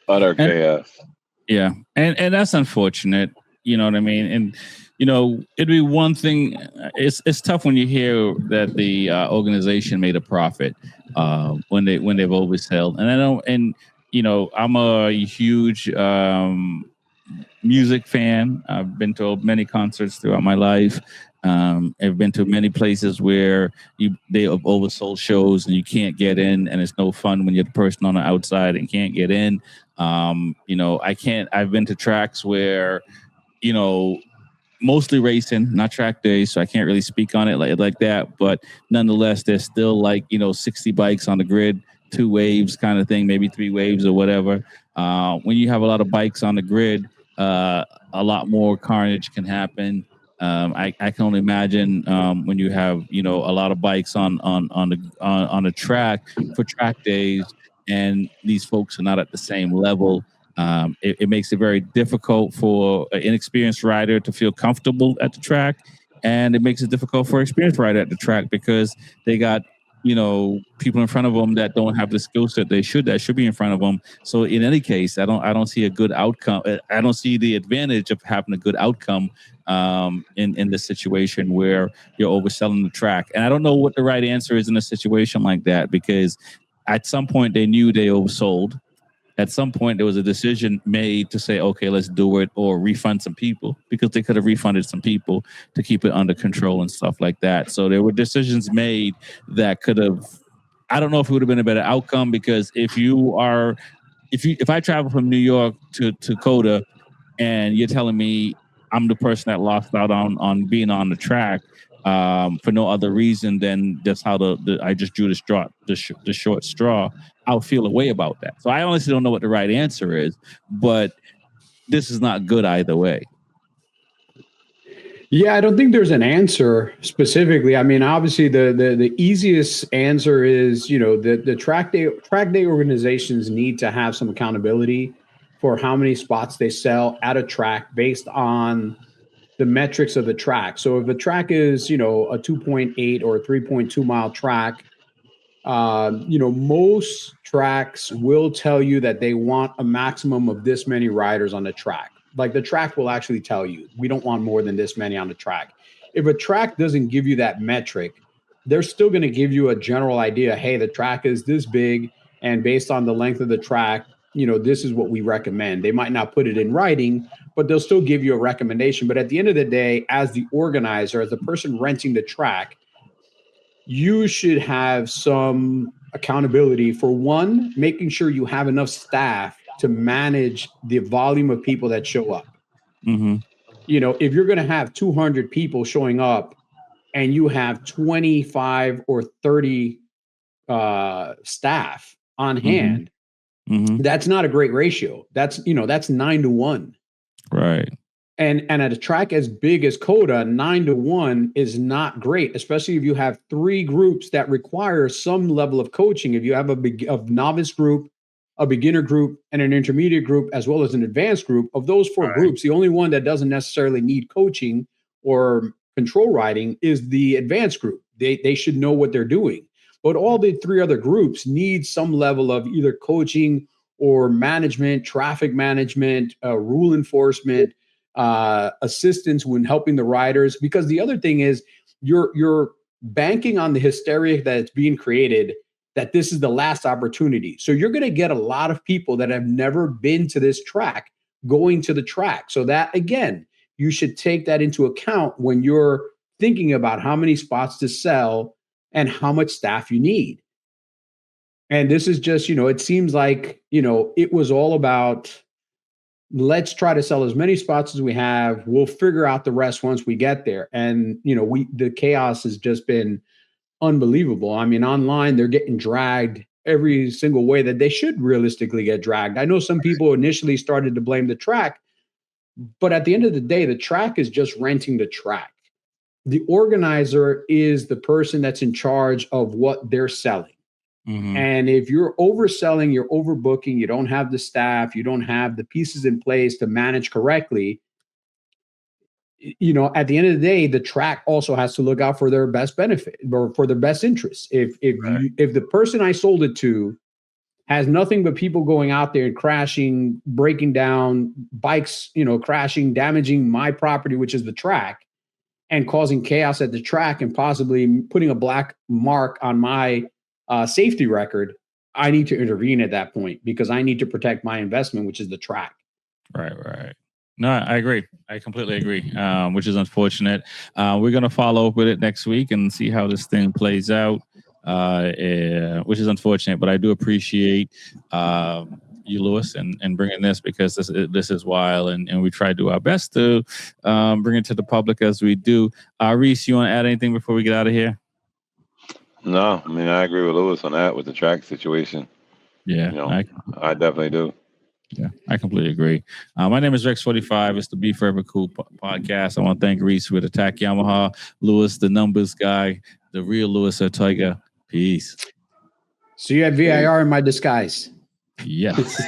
Utter chaos. Yeah. And that's unfortunate. You know what I mean? And, it'd be one thing. It's tough when you hear that the organization made a profit when they've oversold. And I'm a huge music fan. I've been to many concerts throughout my life. I've been to many places where they have oversold shows and you can't get in, and it's no fun when you're the person on the outside and can't get in. I've been to tracks where, mostly racing, not track days, so I can't really speak on it like that. But nonetheless, there's still 60 bikes on the grid, 2 waves kind of thing, maybe 3 waves or whatever. When you have a lot of bikes on the grid, a lot more carnage can happen. I can only imagine when you have a lot of bikes on the track for track days, and these folks are not at the same level. It makes it very difficult for an inexperienced rider to feel comfortable at the track, and it makes it difficult for an experienced rider at the track because they got people in front of them that don't have the skill set that should be in front of them. So in any case, I don't see a good outcome. I don't see the advantage of having a good outcome in this situation where you're overselling the track. And I don't know what the right answer is in a situation like that, because at some point they knew they oversold. At some point, there was a decision made to say, okay, let's do it, or refund some people, because they could have refunded some people to keep it under control and stuff like that. So there were decisions made that could have, I don't know if it would have been a better outcome, because if I travel from New York to COTA and you're telling me I'm the person that lost out on being on the track for no other reason than just how I just drew the short straw, I'll feel a way about that. So I honestly don't know what the right answer is, but this is not good either way. Yeah, I don't think there's an answer specifically. I mean, obviously the easiest answer is, the track day organizations need to have some accountability for how many spots they sell at a track based on the metrics of the track. So if the track is, a 2.8 or a 3.2 mile track, most tracks will tell you that they want a maximum of this many riders on the track. Like the track will actually tell you, we don't want more than this many on the track. If a track doesn't give you that metric, they're still going to give you a general idea. Hey, the track is this big, and based on the length of the track, this is what we recommend. They might not put it in writing, but they'll still give you a recommendation. But at the end of the day, as the organizer, as the person renting the track, you should have some accountability for, one, making sure you have enough staff to manage the volume of people that show up. Mm-hmm. If you're going to have 200 people showing up and you have 25 or 30 staff on hand, that's not a great ratio. That's 9-1. Right. And at a track as big as COTA, 9-1 is not great, especially if you have three groups that require some level of coaching. If you have a novice group, a beginner group, and an intermediate group, as well as an advanced group, of those four groups, the only one that doesn't necessarily need coaching or control riding is the advanced group. They should know what they're doing. But all the three other groups need some level of either coaching or management, traffic management, rule enforcement, assistance when helping the riders. Because the other thing is you're banking on the hysteria that's being created, that this is the last opportunity. So you're going to get a lot of people that have never been to this track going to the track. So that, again, you should take that into account when you're thinking about how many spots to sell and how much staff you need. And this is just, it seems like, it was all about, let's try to sell as many spots as we have. We'll figure out the rest once we get there. And, the chaos has just been unbelievable. I mean, online, they're getting dragged every single way that they should realistically get dragged. I know some people initially started to blame the track, but at the end of the day, the track is just renting the track. The organizer is the person that's in charge of what they're selling. Mm-hmm. And if you're overselling, you're overbooking, you don't have the staff, you don't have the pieces in place to manage correctly, at the end of the day, the track also has to look out for their best benefit or for their best interests. If the person I sold it to has nothing but people going out there and crashing, breaking down bikes, crashing, damaging my property, which is the track, and causing chaos at the track and possibly putting a black mark on my safety record, I need to intervene at that point because I need to protect my investment, which is the track. Right. No, I agree. I completely agree, which is unfortunate. We're going to follow up with it next week and see how this thing plays out, which is unfortunate. But I do appreciate you, Lewis, and bringing this, because this is wild, and we try to do our best to bring it to the public as we do. Reese, you want to add anything before we get out of here? No, I mean, I agree with Lewis on that with the track situation. Yeah, I definitely do. Yeah, I completely agree. My name is Rex45. It's the Be Forever Cool podcast. I want to thank Reese with Attack Yamaha, Lewis, the numbers guy, the real Lewis Ortega. Peace. So you had VIR in my disguise. Yes.